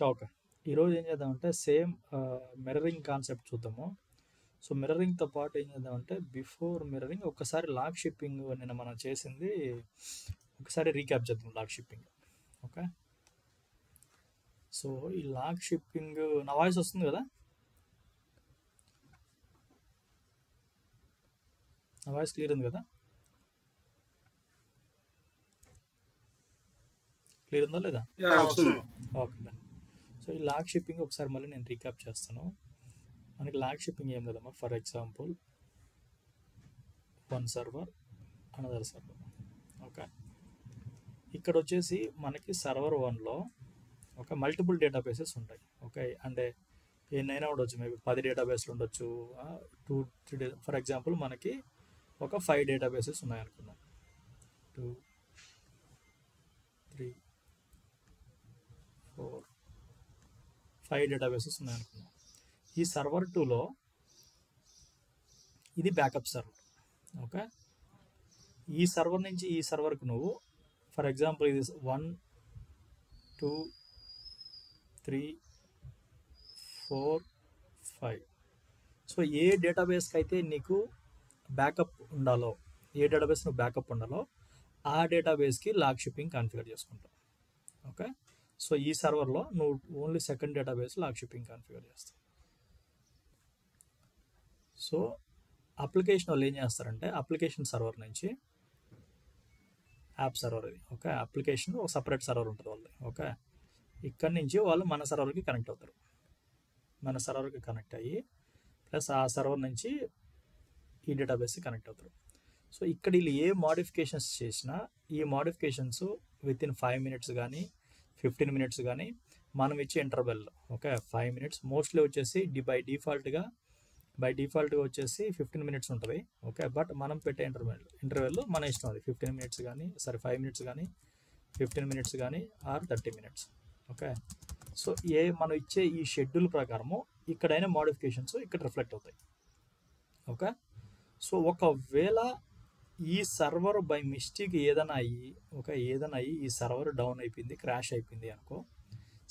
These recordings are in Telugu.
ఓకే. ఈరోజు ఏం చేద్దామంటే సేమ్ మిర్రరింగ్ కాన్సెప్ట్ చూద్దాము. సో, మిర్రరింగ్‌తో పాటు ఏం చేద్దామంటే బిఫోర్ మిర్రరింగ్ ఒక్కసారి లాగ్ షిప్పింగ్ నిన్న మనం చేసింది ఒకసారి రీక్యాప్ చేద్దాం లాగ్ షిప్పింగ్. ఓకే. సో, ఈ లాగ్ షిప్పింగ్ నా వాయిస్ వస్తుంది కదా? నా వాయిస్ క్లియర్ ఉంది కదా? క్లియర్ ఉందా లేదా? వస్తుంది. ఓకే. సో, ఈ లాగ్ షిప్పింగ్ ఒకసారి మళ్ళీ నేను రీక్యాప్ చేస్తాను. మనకి లాగ్ షిప్పింగ్ ఏం లేదమ్మా. For example one server another server. Okay. ఇక్కడ వచ్చేసి మనకి సర్వర్ 1లో ఒక మల్టిపుల్ డేటాబేసెస్ ఉంటాయి. ఓకే. అంటే ఎన్నైనా ఉండొచ్చు, మేబీ 10 డేటాబేస్లు ఉండొచ్చు, 2-3 ఫర్ ఎగ్జాంపుల్ మనకి ఒక 5 డేటాబేసెస్ ఉన్నాయనుకుందాం. 2, 3, 4, 5 డేటాబేసెస్ ఉన్నాయనుకుందాం. ఈ సర్వర్ 2లో ఇది బ్యాకప్ సర్వర్. ఓకే. ఈ సర్వర్ నుంచి ఈ సర్వర్కి నువ్వు ఫర్ ఎగ్జాంపుల్ ఇది 1, 2, 3, 4, 5. సో ఏ డేటాబేస్కి అయితే నీకు బ్యాకప్ ఉండాలో, ఏ డేటాబేస్ నువ్వు బ్యాకప్ ఉండాలో ఆ డేటాబేస్కి లాగ్ షిప్పింగ్ కాన్ఫిగర్ చేసుకుంటావు. ఓకే. సో ఈ సర్వర్లో నువ్వు only second database log shipping configure చేస్తావు. సో అప్లికేషన్ వాళ్ళు ఏం చేస్తారంటే అప్లికేషన్ సర్వర్ నుంచి యాప్ సర్వర్ ఇది. ఓకే. అప్లికేషన్ ఒక సపరేట్ సర్వర్ ఉంటుంది వాళ్ళది. ఓకే. ఇక్కడ నుంచి వాళ్ళు మన సర్వర్కి కనెక్ట్ అవుతారు. మన సర్వర్కి కనెక్ట్ అయ్యి ప్లస్ ఆ సర్వర్ నుంచి ఈ డేటాబేస్కి కనెక్ట్ అవుతారు. సో ఇక్కడ వీళ్ళు ఏ మోడిఫికేషన్స్ చేసినా ఈ మోడిఫికేషన్స్ విత్ ఇన్ 5 minutes కానీ 15 minutes కానీ మనం ఇచ్చే ఇంటర్వెల్లో. ఓకే. 5 minutes మోస్ట్లీ వచ్చేసి బై డిఫాల్ట్గా వచ్చేసి 15 minutes ఉంటుంది. ఓకే. బట్ మనం పెట్టే ఇంటర్వెల్ మన ఇష్టం, అది 15 minutes కానీ 5 minutes కానీ 15 minutes కానీ ఆర్ 30 minutes. ఓకే. సో మనం ఇచ్చే ఈ షెడ్యూల్ ప్రకారము ఇక్కడైనా మోడిఫికేషన్స్ ఇక్కడ రిఫ్లెక్ట్ అవుతాయి. ఓకే. సో ఒకవేళ ఈ సర్వర్ బై మిస్టేక్ ఏదైనా అయ్యి ఈ సర్వర్ డౌన్ అయిపోయింది, క్రాష్ అయిపోయింది అనుకో,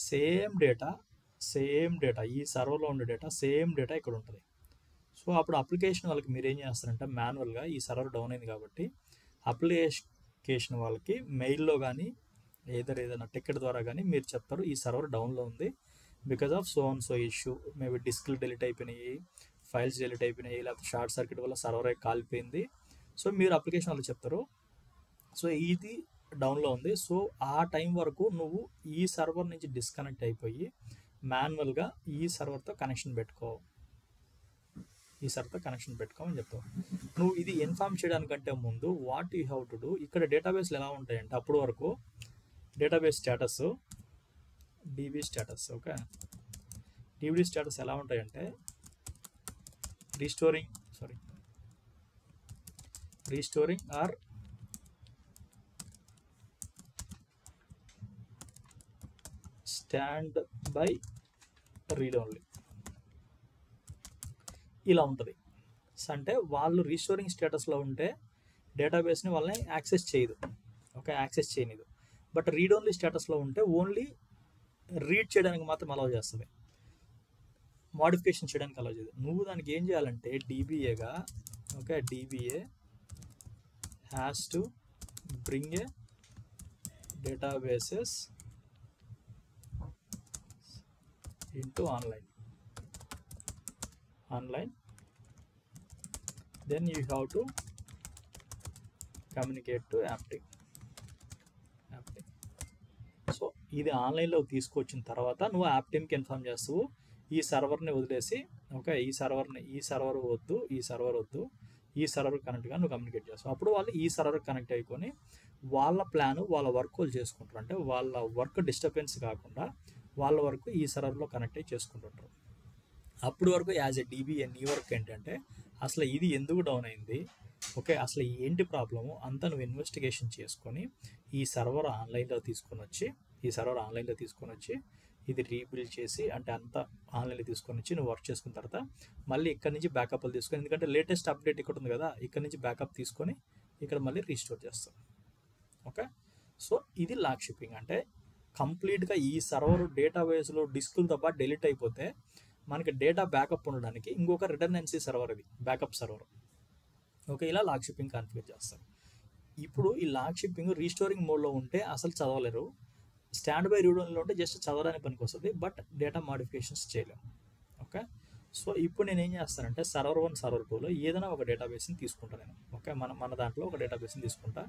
సేమ్ డేటా ఈ సర్వర్లో ఉండే డేటా సేమ్ డేటా ఇక్కడ ఉంటుంది. సో అప్పుడు అప్లికేషన్ వాళ్ళకి మీరు ఏం చేస్తారంటే మాన్యువల్గా ఈ సర్వర్ డౌన్ అయింది కాబట్టి అప్లికేషన్ వాళ్ళకి మెయిల్లో కానీ ఏదైనా టికెట్ ద్వారా కానీ మీరు చెప్తారు ఈ సర్వర్ డౌన్లో ఉంది because of so and so issue, maybe డిస్క్లు డిలీట్ అయిపోయినాయి, ఫైల్స్ డిలీట్ అయిపోయినాయి, లేకపోతే షార్ట్ సర్క్యూట్ వల్ల సర్వర్ అయి కాలిపోయింది. సో మీరు అప్లికేషన్ వాళ్ళు చెప్తారు సో ఇది డౌన్లో ఉంది. సో ఆ టైం వరకు నువ్వు ఈ సర్వర్ నుంచి డిస్కనెక్ట్ అయిపోయి మాన్యువల్గా ఈ సర్వర్తో కనెక్షన్ పెట్టుకోమని చెప్తావు. నువ్వు ఇది ఇన్ఫార్మ్ చేయడానికంటే ముందు what you have to do, ఇక్కడ డేటాబేస్లు ఎలా ఉంటాయంటే అప్పటి వరకు database status DB status. Okay. DB status ఎలా ఉంటాయంటే restoring or standby read only ఇలా ఉంటుంది. అంటే వాళ్ళు రీస్టోరింగ్ స్టేటస్లో ఉంటే డేటాబేస్ని వాళ్ళని యాక్సెస్ చేయదు. ఓకే. యాక్సెస్ చేయనిదు. బట్ రీడ్ ఓన్లీ స్టేటస్లో ఉంటే ఓన్లీ రీడ్ చేయడానికి మాత్రం అలౌ చేస్తుంది, మోడిఫికేషన్ చేయడానికి అలౌ చేయదు. నువ్వు దానికి ఏం చేయాలంటే డీబీఏగా, okay, DBA has to bring a databases into online, then you have to communicate to Aptiv. So ఇది ఆన్లైన్లో తీసుకొచ్చిన తర్వాత నువ్వు యాప్టీమ్కి ఇన్ఫార్మ్ చేస్తావు ఈ సర్వర్ని వదిలేసి, ఓకే, ఈ సర్వర్ వద్దు, ఈ సర్వర్ కనెక్ట్గా నువ్వు కమ్యూనికేట్ చేస్తావు. అప్పుడు వాళ్ళు ఈ సర్వర్ కనెక్ట్ అయికొని వాళ్ళ ప్లాన్ వాళ్ళ వర్క్ వాళ్ళు చేసుకుంటారు. అంటే వాళ్ళ వర్క్ డిస్టర్బెన్స్ కాకుండా వాళ్ళ వర్క్ ఈ సర్వర్లో కనెక్ట్ అయ్యి చేసుకుంటుంటారు. అప్పుడు వరకు యాజ్ ఎ డీబీఏ నీ వర్క్ ఏంటంటే అసలు ఇది ఎందుకు డౌన్ అయింది, ఓకే, అసలు ఏంటి ప్రాబ్లము అంతా నువ్వు ఇన్వెస్టిగేషన్ చేసుకొని ఈ సర్వర్ ఆన్లైన్లో తీసుకొని వచ్చి ఇది రీబిల్డ్ చేసి, అంటే అంతా ఆన్లైన్లో తీసుకొని వచ్చి నువ్వు వర్క్ చేసుకున్న తర్వాత మళ్ళీ ఇక్కడ నుంచి బ్యాకప్లు తీసుకొని, ఎందుకంటే లేటెస్ట్ అప్డేట్ ఇక్కడ ఉంది కదా, ఇక్కడ నుంచి బ్యాకప్ తీసుకొని ఇక్కడ మళ్ళీ రీస్టోర్ చేస్తాం. ఓకే. సో ఇది లాగ్ షిప్పింగ్ అంటే కంప్లీట్గా ఈ సర్వర్ డేటాబేస్లో డిస్కులతో పాటు డిలీట్ అయిపోతే మనకి డేటా బ్యాకప్ ఉండడానికి ఇంకొక రిటర్నెన్సీ సర్వర్, ఇది బ్యాకప్ సర్వర్. ఓకే, ఇలా లాగ్ షిప్పింగ్ కాన్ఫిగర్ చేస్తారు. ఇప్పుడు ఈ లాగ్ షిప్పింగ్ రీస్టోరింగ్ మోడ్లో ఉంటే అసలు చదవలేరు, స్టాండ్ బై రీడ్ ఓన్లీలో ఉంటే జస్ట్ చదవడానికి పనికి వస్తుంది, బట్ డేటా మాడిఫికేషన్స్ చేయలేము. ఓకే, సో ఇప్పుడు నేను ఏం చేస్తానంటే సర్వర్ 1 సర్వర్ 2లో ఏదైనా ఒక డేటాబేస్ని తీసుకుంటాను నేను. ఓకే, మన దాంట్లో ఒక డేటాబేస్ని తీసుకుంటా.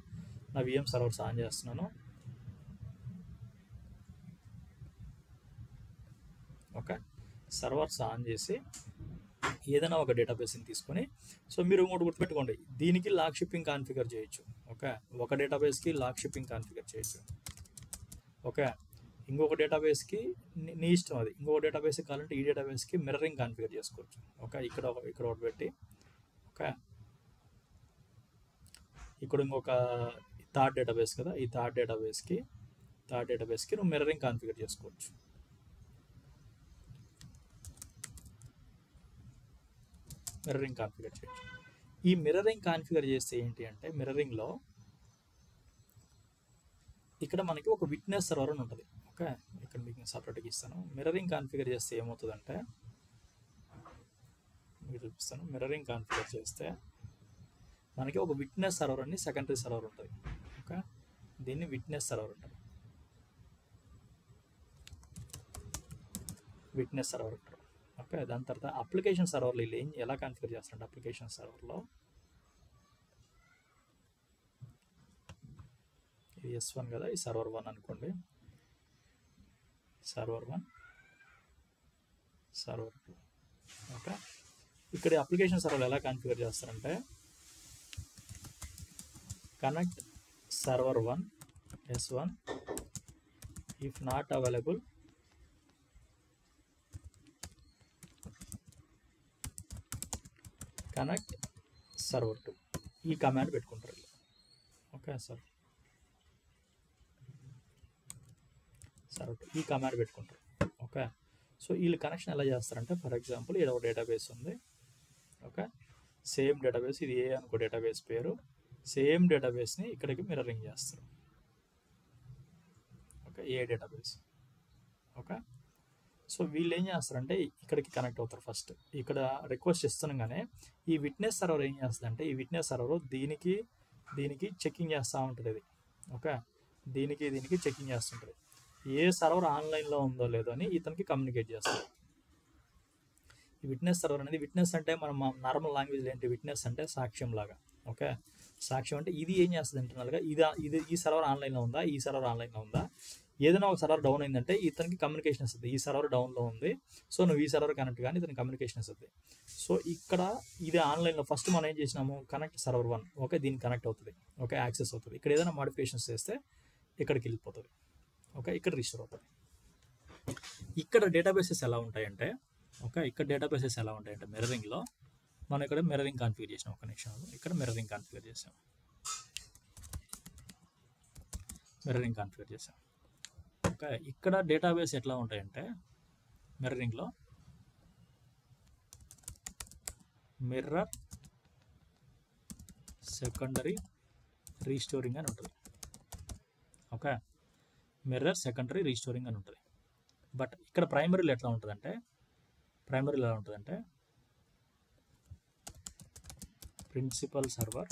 నా విఎం సర్వర్స్ ఆన్ చేస్తున్నాను. ఓకే, సర్వర్స్ ఆన్ చేసి ఏదైనా ఒక డేటాబేస్ని తీసుకొని, సో మీరు ఇంకోటి గుర్తుపెట్టుకోండి, దీనికి లాగ్ షిప్పింగ్ కాన్ఫిగర్ చేయొచ్చు. ఓకే, ఒక డేటాబేస్కి లాగ్ షిప్పింగ్ కాన్ఫిగర్ చేయొచ్చు. ఓకే, ఇంకొక డేటాబేస్కి నీ ఇష్టం, అది ఇంకొక డేటాబేస్కి కావాలంటే ఈ డేటాబేస్కి మిర్రరింగ్ కాన్ఫిగర్ చేసుకోవచ్చు. ఓకే, ఇక్కడ ఒకటి పెట్టి, ఓకే, ఇక్కడ ఇంకొక థర్డ్ డేటాబేస్ కదా, ఈ థర్డ్ డేటాబేస్కి నువ్వు మిర్రరింగ్ కాన్ఫిగర్ చేసుకోవచ్చు. మిర్రరింగ్ కాన్ఫిగర్ చేయొచ్చు. ఈ మిర్రరింగ్ కాన్ఫిగర్ చేస్తే ఏంటి అంటే, మిర్రరింగ్లో ఇక్కడ మనకి ఒక విట్నెస్ సర్వర్ అని ఉంటుంది. ఓకే, ఇక్కడ మీకు సపరేట్గా ఇస్తాను. మిర్రరింగ్ కాన్ఫిగర్ చేస్తే ఏమవుతుందంటే, మీకు చూపిస్తాను. మిర్రరింగ్ కాన్ఫిగర్ చేస్తే మనకి ఒక విట్నెస్ సర్వర్ అని సెకండరీ సర్వర్ ఉంటుంది. ఓకే, దీన్ని విట్నెస్ సర్వర్ ఉంటుంది. విట్నెస్ సర్వర్ ఉంటారు. ఓకే, దాని తర్వాత అప్లికేషన్ సర్వర్లో వీళ్ళు ఎలా కాన్ఫిగర్ చేస్తారంటే, అప్లికేషన్ సర్వర్లో ఇది S1 కదా, ఈ సర్వర్ 1 అనుకోండి, సర్వర్ 1 సర్వర్ 2. ఓకే, ఇక్కడ అప్లికేషన్ సర్వర్లో ఎలా కాన్ఫిగర్ చేస్తారంటే, connect server 1 S1 if not available connect server 2, ఈ కమాండ్ పెట్టుకుంటారు. ఓకే, సర్వర్ 2 ఈ కమాండ్ పెట్టుకుంటారు. ఓకే, సో వీళ్ళు కనెక్షన్ ఎలా చేస్తారంటే, ఫర్ ఎగ్జాంపుల్ ఇది ఒక డేటాబేస్ ఉంది. ఓకే, సేమ్ డేటాబేస్, ఇది ఏ అనుకో డేటాబేస్ పేరు, సేమ్ డేటాబేస్ని ఇక్కడికి మిర్రరింగ్ చేస్తారు. ఓకే, ఏ డేటాబేస్. ఓకే, సో వీళ్ళు ఏం చేస్తారంటే ఇక్కడికి కనెక్ట్ అవుతారు. ఫస్ట్ ఇక్కడ రిక్వెస్ట్ ఇస్తున్నాగానే ఈ విట్నెస్ సర్వర్ ఏం చేస్తుందంటే, ఈ విట్నెస్ సర్వర్ దీనికి చెకింగ్ చేస్తూ ఉంటుంది. ఇది ఓకే, దీనికి చెకింగ్ చేస్తుంటుంది. ఏ సర్వర్ ఆన్లైన్లో ఉందో లేదో అని ఇతనికి కమ్యూనికేట్ చేస్తారు. ఈ విట్నెస్ సర్వర్ అనేది, విట్నెస్ అంటే మనం నార్మల్ లాంగ్వేజ్లో ఏంటి, విట్నెస్ అంటే సాక్ష్యం లాగా. ఓకే, సాక్ష్యం అంటే ఇది ఏం చేస్తుంది ఇంటర్నల్గా, ఇది ఈ సర్వర్ ఆన్లైన్లో ఉందా, ఈ సర్వర్ ఆన్లైన్లో ఉందా, ఏదైనా ఒక సర్వర్ డౌన్ అయిందంటే ఇతనికి కమ్యూనికేషన్ వస్తుంది, ఈ సర్వర్ డౌన్లో ఉంది, సో నువ్వు ఈ సర్వర్ కనెక్ట్ కానీ ఇతనికి కమ్యూనికేషన్ వస్తుంది. సో ఇక్కడ ఇది ఆన్లైన్లో ఫస్ట్ మనం ఏం చేసినాము, కనెక్ట్ సర్వర్ 1. ఓకే, దీనికి కనెక్ట్ అవుతుంది. ఓకే, యాక్సెస్ అవుతుంది. ఇక్కడ ఏదైనా మోడిఫికేషన్స్ చేస్తే ఇక్కడికి వెళ్ళిపోతుంది. ఓకే, ఇక్కడ రిజిస్టర్ అవుతుంది. ఇక్కడ డేటాబేసెస్ ఎలా ఉంటాయంటే, ఓకే, మిర్రరింగ్లో మనం ఇక్కడ మిర్రరింగ్ కాన్ఫిగర్ చేసాం. ఒక నిమిషం, ఇక్కడ మిర్రరింగ్ కాన్ఫిగర్ చేసాం. ఓకే, ఇక్కడ డేటాబేస్ ఎట్లా ఉంటాయంటే, మిర్రరింగ్లో మిర్రర్ సెకండరీ రీస్టోరింగ్ అని ఉంటుంది. ఓకే, మిర్రర్ సెకండరీ రీస్టోరింగ్ అని ఉంటుంది. బట్ ఇక్కడ ప్రైమరీలో ఎట్లా ఉంటుందంటే, ప్రిన్సిపల్ సర్వర్,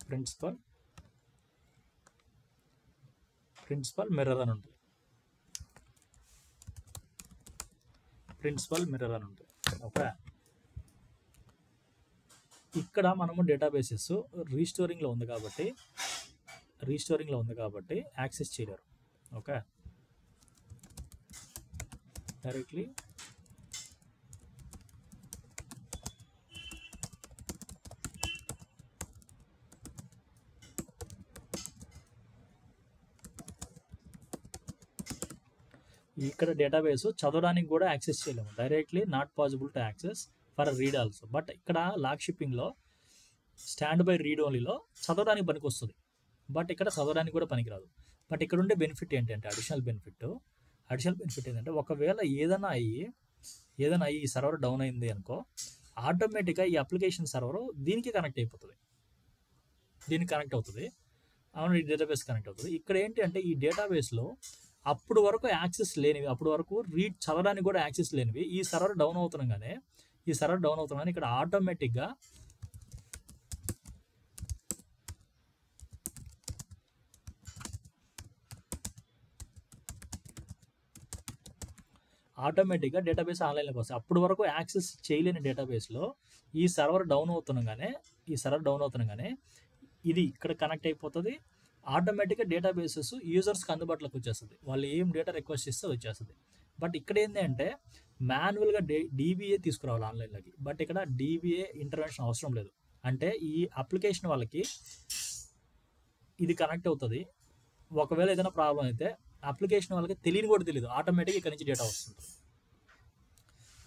ప్రిన్సిపల్ మిర్రర్ అని ఉంటుంది. ఓకే, ఇక్కడ మనము డేటాబేసెస్ రీస్టోరింగ్లో ఉంది కాబట్టి యాక్సెస్ చేయలేరు. ఓకే, డైరెక్ట్లీ ఇక్కడ డేటాబేస్ చదవడానికి కూడా యాక్సెస్ చేయలేము, directly not possible to access for read also. But ఇక్కడ లాగ్ షిప్పింగ్లో స్టాండ్ బై రీడ్ ఓన్లీలో చదవడానికి పనికి వస్తుంది, బట్ ఇక్కడ చదవడానికి కూడా పనికిరాదు. బట్ ఇక్కడ ఉండే బెనిఫిట్ ఏంటంటే, అడిషనల్ బెనిఫిట్ ఏంటంటే, ఒకవేళ ఏదైనా అయ్యి ఈ సర్వర్ డౌన్ అయింది అనుకో, ఆటోమేటిక్గా ఈ అప్లికేషన్ సర్వర్ దీనికి కనెక్ట్ అవుతుంది. అవును, ఈ డేటాబేస్ కనెక్ట్ అవుతుంది. ఇక్కడ ఏంటి అంటే ఈ డేటాబేస్లో అప్పుడు వరకు యాక్సెస్ లేనివి, అప్పుడు వరకు చదవడానికి కూడా యాక్సెస్ లేనివి ఈ సర్వర్ డౌన్ అవుతుండగానే ఇక్కడ ఆటోమేటిక్గా డేటాబేస్ ఆన్లైన్లోకి వస్తాయి. అప్పుడు వరకు యాక్సెస్ చేయలేని డేటాబేస్లో ఈ సర్వర్ డౌన్ అవుతుండగానే ఇది ఇక్కడ కనెక్ట్ అయిపోతుంది. ఆటోమేటిక్గా డేటాబేసెస్ యూజర్స్కి అందుబాటులోకి వచ్చేస్తుంది. వాళ్ళు ఏం డేటా రిక్వెస్ట్ చేస్తే వచ్చేస్తుంది. బట్ ఇక్కడ ఏంటి అంటే మాన్యువల్గా డీబీఏ తీసుకురావాలి ఆన్లైన్లోకి. బట్ ఇక్కడ డీబీఏ ఇంటర్వెన్షన్ అవసరం లేదు. అంటే ఈ అప్లికేషన్ వాళ్ళకి ఇది కనెక్ట్ అవుతుంది. ఒకవేళ ఏదైనా ప్రాబ్లం అయితే అప్లికేషన్ వాళ్ళకి తెలియదు, ఆటోమేటిక్గా ఇక్కడ నుంచి డేటా వస్తుంది.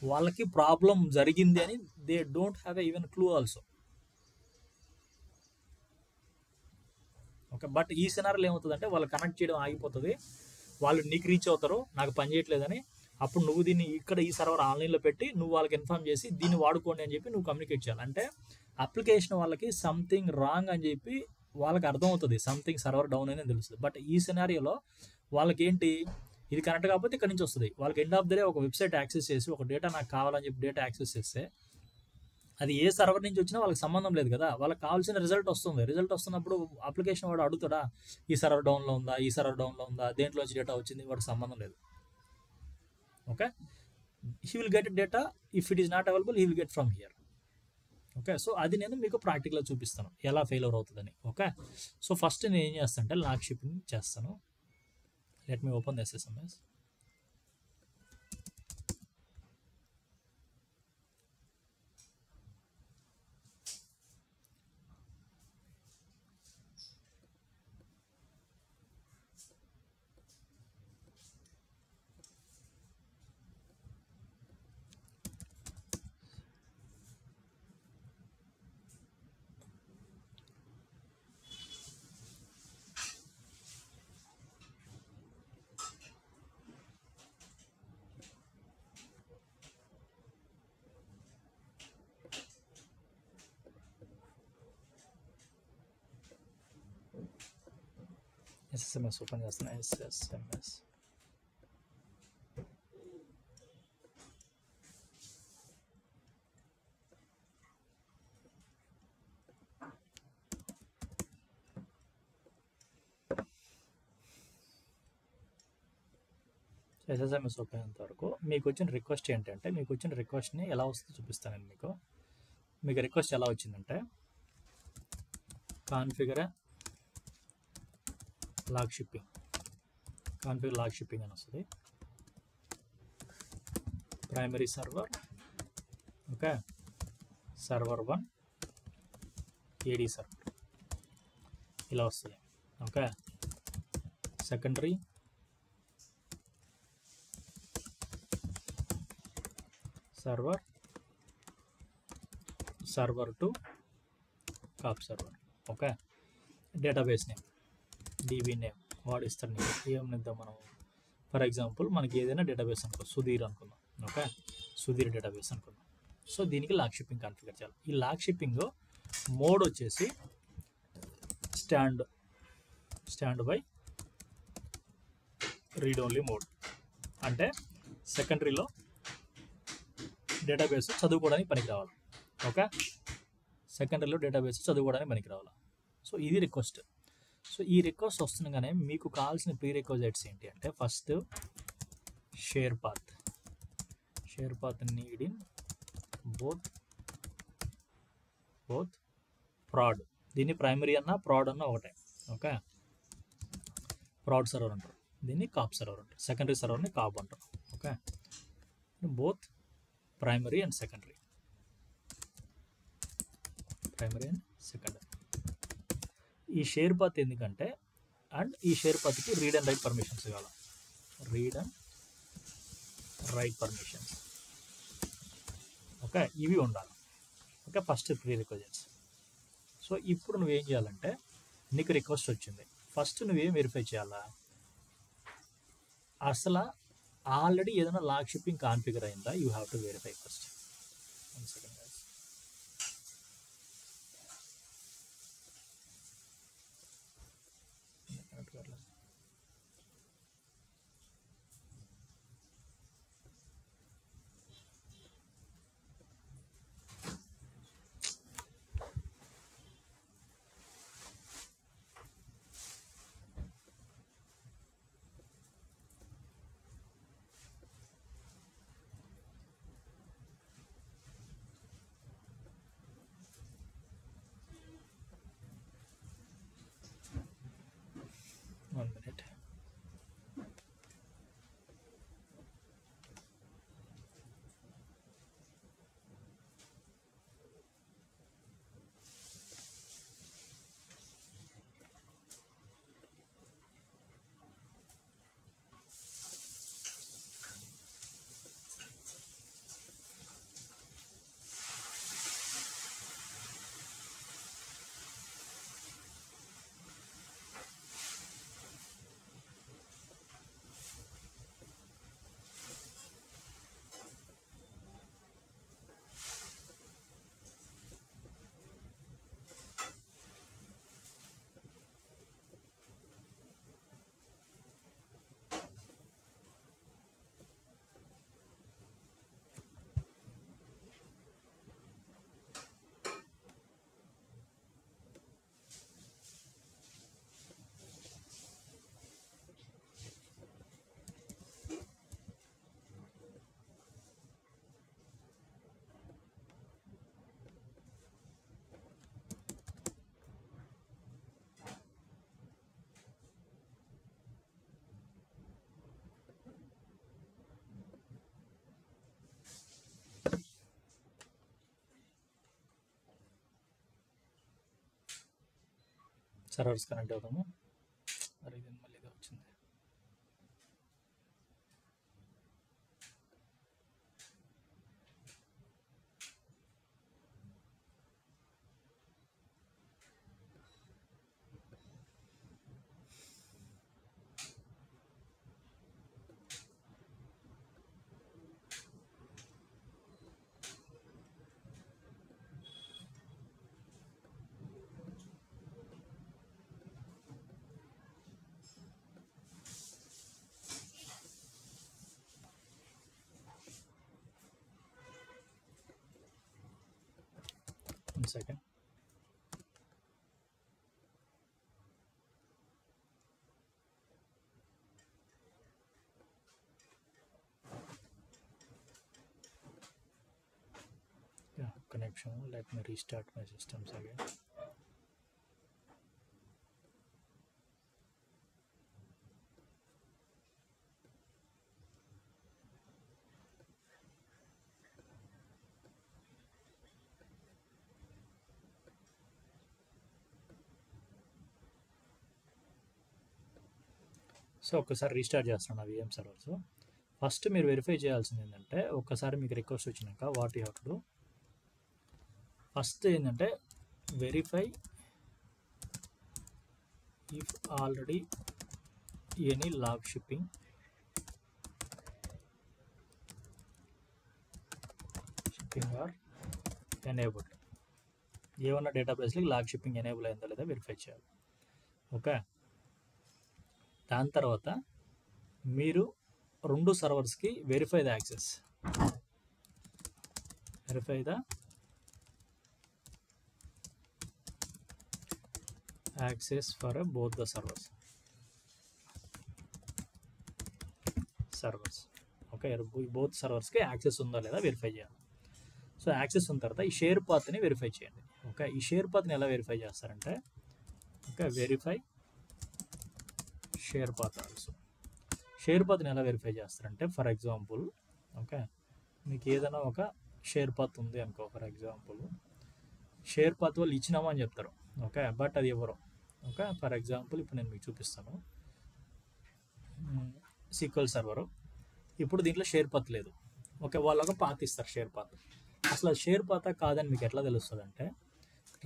వాళ్ళకి ప్రాబ్లం జరిగింది అని they don't have even clue also. Okay, but ఈ సినారీలో ఏమవుతుందంటే వాళ్ళు కనెక్ట్ చేయడం ఆగిపోతుంది. వాళ్ళు నీకు రీచ్ అవుతారు, నాకు పని చేయట్లేదని. అప్పుడు నువ్వు దీన్ని ఇక్కడ ఈ సర్వర్ ఆన్లైన్లో పెట్టి నువ్వు వాళ్ళకి ఇన్ఫార్మ్ చేసి దీన్ని వాడుకోండి అని చెప్పి నువ్వు కమ్యూనికేట్ చేయాలి. అంటే అప్లికేషన్ వాళ్ళకి సంథింగ్ రాంగ్ అని చెప్పి వాళ్ళకి అర్థమవుతుంది, సంథింగ్ సర్వర్ డౌన్ అని తెలుస్తుంది. బట్ ఈ సినారియోలో వాళ్ళకి ఏంటి, ఇది కరెక్ట్ కాకపోతే ఇక్కడ నుంచి వస్తుంది. వాళ్ళకి ఎండ్ ఆఫ్ ద డే ఒక వెబ్సైట్ యాక్సెస్ చేసి ఒక డేటా నాకు కావాలని చెప్పి డేటా యాక్సెస్ చేస్తే అది ఏ సర్వర్ నుంచి వచ్చినా వాళ్ళకి సంబంధం లేదు కదా. వాళ్ళకి కావాల్సిన రిజల్ట్ వస్తుంది. రిజల్ట్ వస్తున్నప్పుడు అప్లికేషన్ వాడు అడుగుతాడా ఈ సర్వర్ డౌన్లో ఉందా, దేంట్లో వచ్చి డేటా వచ్చింది, వాడికి సంబంధం లేదు. Okay, he will get data. If it is not available he will get from here. Okay, so అది నేను మీకు ప్రాక్టికల్గా చూపిస్తాను ఎలా ఫెయిల్యూర్ అవుతుందని. ఓకే, సో ఫస్ట్ నేను ఏం చేస్తాను అంటే లాగ్ షిప్పింగ్ చేస్తాను. Let me open the SSMS. SSMS open చేస్తాను. ఎస్ఎస్ఎంఎస్ ఎస్ఎస్ఎంఎస్ ఓపెన్ అయ్యేంత వరకు మీకు వచ్చిన రిక్వెస్ట్ ఏంటంటే, మీకు వచ్చిన రిక్వెస్ట్ని ఎలా వస్తుందో చూపిస్తానండి మీకు రిక్వెస్ట్ ఎలా వచ్చిందంటే కాన్ఫిగర్ లాగ్ షిప్పింగ్ అని వస్తుంది. Primary server, okay, server 1 AD server ఇలా వస్తుంది. Okay, secondary server 2 cop server. Okay, database name, DB name వాడు ఇస్తాడు. ఏం ఇద్దాం మనం, ఫర్ ఎగ్జాంపుల్ మనకి ఏదైనా డేటాబేస్ అనుకో, సుధీర్ అనుకుందాం. ఓకే, సుధీర్ డేటాబేస్ అనుకుందాం. సో దీనికి లాగ్ షిప్పింగ్ కాన్ఫిగర్ చేయాలి. ఈ లాగ్ షిప్పింగ్ మోడ్ వచ్చేసి stand by read only mode. అంటే సెకండరీలో డేటాబేస్ చదువుకోవడానికి పనికి రావాలి. ఓకే, సెకండరీలో డేటాబేస్ చదువుకోవడానికి పనికి రావాలి. సో ఇది రిక్వెస్ట్. సో ఈ రిక్వెస్ట్ వస్తుండగానే మీకు కావాల్సిన ప్రీ రిక్వెజైట్స్ ఏంటి అంటే, first share path need in both prod. దీన్ని ప్రైమరీ అన్న ప్రాడ్ అన్న ఒకటే. ఓకే, ప్రాడ్ సర్వర్ అంటారు, దీన్ని కాప్ సర్వర్ అంటారు, సెకండరీ సర్వర్ని కాప్ అంటారు. Okay, both primary and secondary. ఈ షేర్ పాత్ ఎందుకంటే, అండ్ ఈ షేర్ పాత్కి రీడ్ అండ్ రైట్ పర్మిషన్స్ కావాలి. ఓకే, ఇవి ఉండాలి. Okay, first prerequisites. So ఇప్పుడు నువ్వేం చేయాలంటే, నీకు రిక్వెస్ట్ వచ్చింది, ఫస్ట్ నువ్వేం వెరిఫై చేయాలా, అసలు ఆల్రెడీ ఏదైనా లాగ్ షిప్పింగ్ కాన్ఫిగర్ అయిందా. You have to verify first. 1 second guys. minute. Servers connect అవుతాము. మరి ఇది మళ్ళీ ఇది వచ్చింది. One second. Yeah, connection. Let me restart my systems again. So ఒక్కసారి రీస్టార్ట్ చేస్తున్నాను ఆ విఎం సర్వర్స్. ఫస్ట్ మీరు వెరిఫై చేయాల్సింది ఏంటంటే, ఒక్కసారి మీకు రిక్వెస్ట్ వచ్చినాక what you have to do, first ఏంటంటే verify if already any log shipping are enabled. ఏమన్నా డేటాబేస్లకి లాగ్ షిప్పింగ్ ఎనేబుల్ అయిందో లేదా వెరిఫై చేయాలి. ఓకే, దాని తర్వాత మీరు 2 సర్వర్స్కి verify the access for both the servers. Okay, both సర్వర్స్కి యాక్సెస్ ఉందో లేదా వెరిఫై చేయాలి. సో యాక్సెస్ ఉన్న తర్వాత ఈ షేర్ పాత్ని వెరిఫై చేయండి. ఓకే, ఈ షేర్ పాత్ని ఎలా వెరిఫై చేస్తారంటే, okay, verify share path also. Share పాత్ని ఎలా వెరిఫై చేస్తారంటే, ఫర్ ఎగ్జాంపుల్, ఓకే, మీకు ఏదైనా ఒక షేర్ పాత్ ఉంది అనుకో, ఫర్ ఎగ్జాంపుల్ షేర్ పాత్ వాళ్ళు ఇచ్చినామా అని చెప్తారు. ఓకే, బట్ అది ఎవరు. ఓకే, ఫర్ ఎగ్జాంపుల్ ఇప్పుడు నేను మీకు చూపిస్తాను. సీక్వెల్ సర్వరు, ఇప్పుడు దీంట్లో షేర్ పాత్ లేదు. ఓకే, వాళ్ళు ఒక పాత్ ఇస్తారు షేర్ పాత్. అసలు అది షేర్ పాత కాదని మీకు ఎట్లా తెలుస్తుంది అంటే,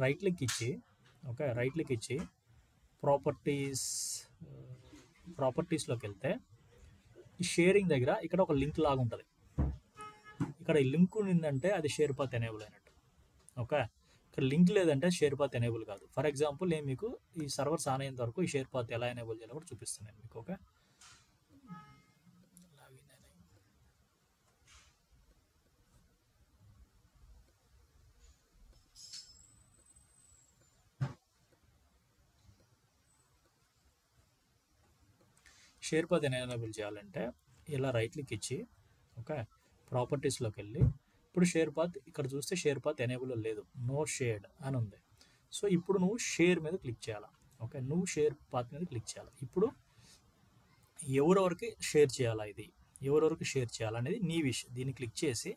రైట్ క్లిక్ ఇచ్చి ప్రాపర్టీస్లోకి వెళ్తే ఈ షేరింగ్ దగ్గర ఇక్కడ ఒక లింక్ లాగా ఉంటుంది. ఇక్కడ ఈ లింక్ ఉందంటే అది షేర్ పాత్ ఎనేబుల్ అయినట్టు. ఓకే, ఇక్కడ లింక్ లేదంటే షేర్ పాత్ ఎనేబుల్ కాదు. ఫర్ ఎగ్జాంపుల్ నేను మీకు ఈ సర్వర్స్ ఆన్ అయ్యేంత వరకు ఈ షేర్ పాత్ ఎలా ఎనేబుల్ చేయాలో కూడా చూపిస్తున్నాను మీకు. ఓకే, షేర్ పాత్ ఎనేబుల్ చేయాలంటే ఇలా రైట్ క్లిక్ ఇచ్చి, ఓకే, ప్రాపర్టీస్లోకి వెళ్ళి ఇప్పుడు షేర్ పాత్ ఇక్కడ చూస్తే షేర్ పాత్ ఎనేబుల్ లేదు, నో షేర్డ్ అని ఉంది. సో ఇప్పుడు నువ్వు షేర్ మీద క్లిక్ చేయాలి. ఓకే, నువ్వు షేర్ పాత్ మీద క్లిక్ చేయాలి. ఇప్పుడు ఎవరెవరికి షేర్ చేయాలా, ఇది ఎవరెవరికి షేర్ చేయాలనేది నీ విషయం. దీన్ని క్లిక్ చేసి,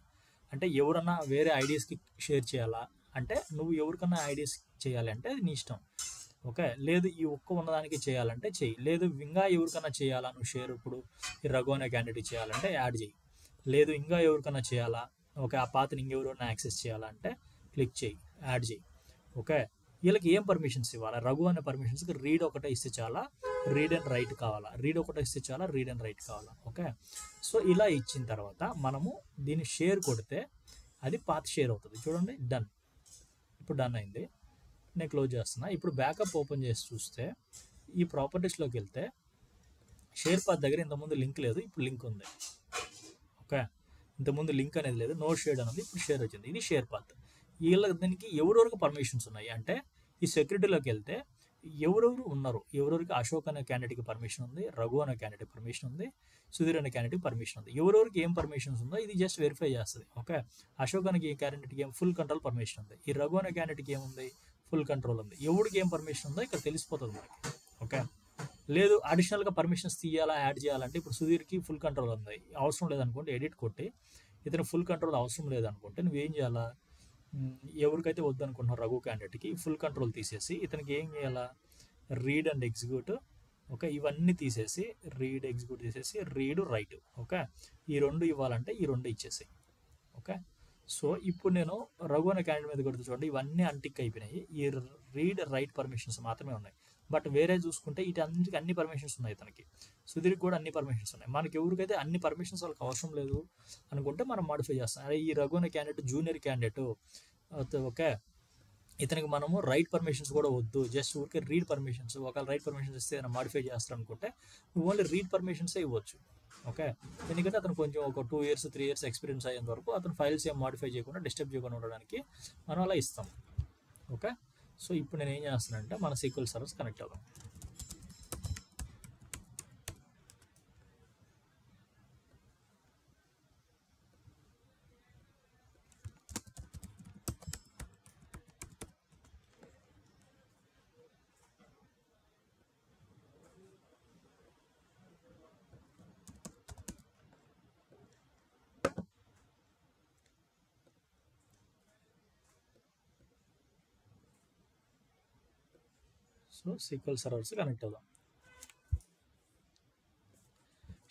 అంటే ఎవరన్నా వేరే ఐడియాస్కి షేర్ చేయాలా అంటే నువ్వు ఎవరికన్నా ఐడియాస్ చేయాలి అంటే అది నీ ఇష్టం. ఓకే, లేదు ఈ ఒక్క ఉన్నదానికి చేయాలంటే చెయ్యి, లేదు ఇంకా ఎవరికన్నా చేయాలా నువ్వు షేర్, ఇప్పుడు ఈ రఘు అనే క్యాండిడేట్ చేయాలంటే యాడ్ చేయి, లేదు ఇంకా ఎవరికన్నా చేయాలా, ఓకే ఆ పాతని ఇంకెవరైనా యాక్సెస్ చేయాలంటే క్లిక్ చేయి, యాడ్ చేయి. ఓకే, వీళ్ళకి ఏం పర్మిషన్స్ ఇవ్వాలా, రఘు అనే పర్మిషన్స్కి రీడ్ ఒకటే ఇస్తే చాలా, రీడ్ అండ్ రైట్ కావాలా, రీడ్ ఒకటే ఇస్తే చాలా, రీడ్ అండ్ రైట్ కావాలా. ఓకే, సో ఇలా ఇచ్చిన తర్వాత మనము దీన్ని షేర్ కొడితే అది పాత్ షేర్ అవుతుంది. చూడండి డన్, ఇప్పుడు డన్ అయింది. నేను క్లోజ్ చేస్తున్నా. ఇప్పుడు బ్యాకప్ ఓపెన్ చేసి చూస్తే ఈ ప్రాపర్టీస్లోకి వెళ్తే షేర్ పాత్ దగ్గర ఇంతకుముందు లింక్ లేదు, ఇప్పుడు లింక్ ఉంది. ఓకే, ఇంతకుముందు లింక్ అనేది లేదు, నో షేర్ అనేది, ఇప్పుడు షేర్ వచ్చింది. ఇది షేర్ పాత్. వీళ్ళ దీనికి ఎవరెవరికి పర్మిషన్స్ ఉన్నాయి అంటే ఈ సెక్యూరిటీలోకి వెళ్తే ఎవరెవరు ఉన్నారు, ఎవరెవరికి అశోక్ అనే క్యాండిడేట్కి పర్మిషన్ ఉంది, రఘు అనే క్యాండిడేట్ పర్మిషన్ ఉంది, సుధీర్ అనే క్యాండిడేట్కి పర్మిషన్ ఉంది. ఎవరెవరికి ఏం పర్మిషన్స్ ఉందో ఇది జస్ట్ వెరిఫై చేస్తుంది. ఓకే, అశోక్ అనే క్యాండిడేట్కి ఏం ఫుల్ కంట్రోల్ పర్మిషన్ ఉంది, ఈ రఘు అనే క్యాండిడేట్కి ఏముంది ఫుల్ కంట్రోల్ ఉంది. ఎవరికి ఏం పర్మిషన్ ఉందో ఇక్కడ తెలిసిపోతుంది మనకి. ఓకే, లేదు అడిషనల్గా పర్మిషన్స్ తీయాలా యాడ్ చేయాలంటే ఇప్పుడు సుధీర్కి ఫుల్ కంట్రోల్ ఉంది, అవసరం లేదనుకుంటే ఎడిట్ కొట్టి, ఇతను ఫుల్ కంట్రోల్ అవసరం లేదనుకుంటే నువ్వేం చేయాలా, ఎవరికైతే వద్దనుకుంటున్నావు రఘు క్యాండిడేట్కి ఫుల్ కంట్రోల్ తీసేసి ఇతనికి ఏం చేయాలా, రీడ్ అండ్ ఎగ్జిక్యూట్. ఓకే, ఇవన్నీ తీసేసి రీడ్ ఎగ్జిక్యూట్ తీసేసి రీడ్ రైట్. ఓకే, ఈ రెండు ఇవ్వాలంటే ఈ రెండు ఇచ్చేసి. ఓకే, సో ఇప్పుడు నేను రఘు అనే క్యాండిడేట్ మీద కొడుతూ చూడండి, ఇవన్నీ అన్టిక్ అయిపోయినాయి, ఈ రీడ్ రైట్ పర్మిషన్స్ మాత్రమే ఉన్నాయి. బట్ వేరే చూసుకుంటే వీటన్నిటికి అన్ని పర్మిషన్స్ ఉన్నాయి, తనకి సుధీర్కి కూడా అన్ని పర్మిషన్స్ ఉన్నాయి. మనకి ఎవరికైతే అన్ని పర్మిషన్స్ వాళ్ళకి అవసరం లేదు అనుకుంటే మనం మాడిఫై చేస్తాం. అదే ఈ రఘు అనే క్యాండిడేట్ జూనియర్ క్యాండిడేట్, ఓకే ఇతనికి మనము రైట్ పర్మిషన్స్ కూడా వద్దు, జస్ట్ ఊరికే రీడ్ పర్మిషన్స్, ఒకవేళ రైట్ పర్మిషన్స్ ఇస్తే ఏదైనా మాడిఫై చేస్తారు అనుకుంటే నువ్వు ఓన్లీ రీడ్ పర్మిషన్సే ఇవ్వచ్చు. ఓకే, ఎందుకంటే అతను కొంచెం ఒక 2 years 3 years ఎక్స్పీరియన్స్ అయ్యేంత వరకు అతను ఫైల్స్ ఏం మాడిఫై చేయకుండా డిస్టర్బ్ చేయకుండా ఉండడానికి మనం అలా ఇస్తాం. ఓకే, సో ఇప్పుడు నేను ఏం చేస్తానంటే మన సీక్వెల్ సర్వర్స్ కనెక్ట్ అవుదాం. సో సీక్వెల్ సర్వర్స్ కనెక్ట్ అవుదాం.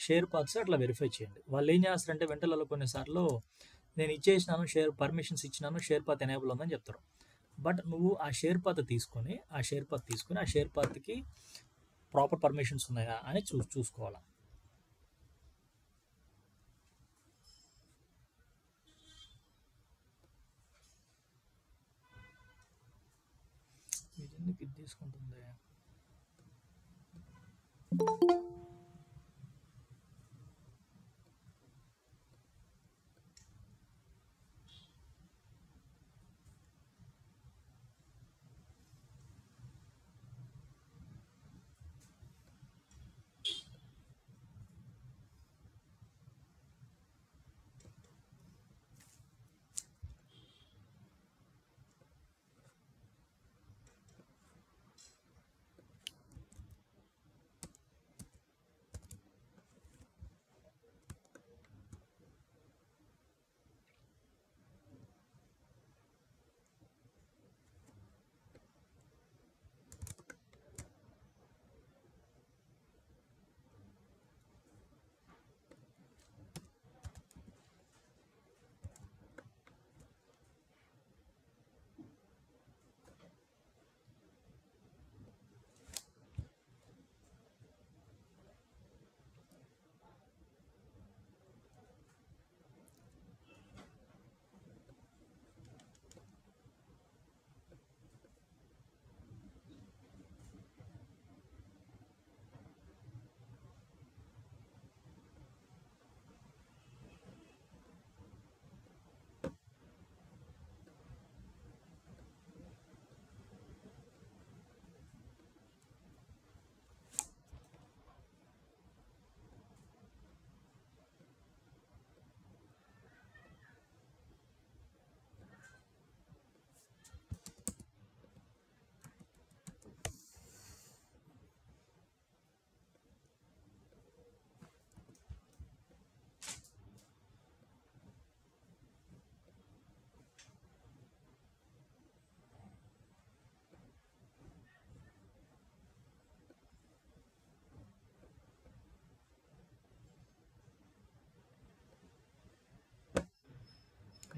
షేర్ పాత్స్ అట్లా వెరిఫై చేయండి. వాళ్ళు ఏం చేస్తారంటే వెంటలలో కొన్నిసార్లు నేను ఇచ్చేసినాను, షేర్ పర్మిషన్స్ ఇచ్చినాను, షేర్ పాత్ ఎనేబుల్ ఉందని చెప్తారు. బట్ నువ్వు ఆ షేర్ పాత్ తీసుకొని ఆ షేర్ పాత్కి ప్రాపర్ పర్మిషన్స్ ఉన్నాయా అని చూసుకోవాలా. ఇది తీసుకుంటుంది.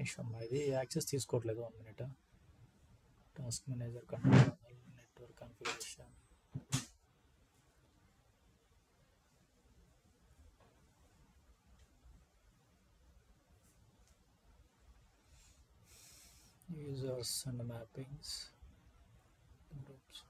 నిమిషం, ఇది యాక్సెస్ తీసుకోవట్లేదు. 1 minute. Task manager control network configuration. Users and mappings groups.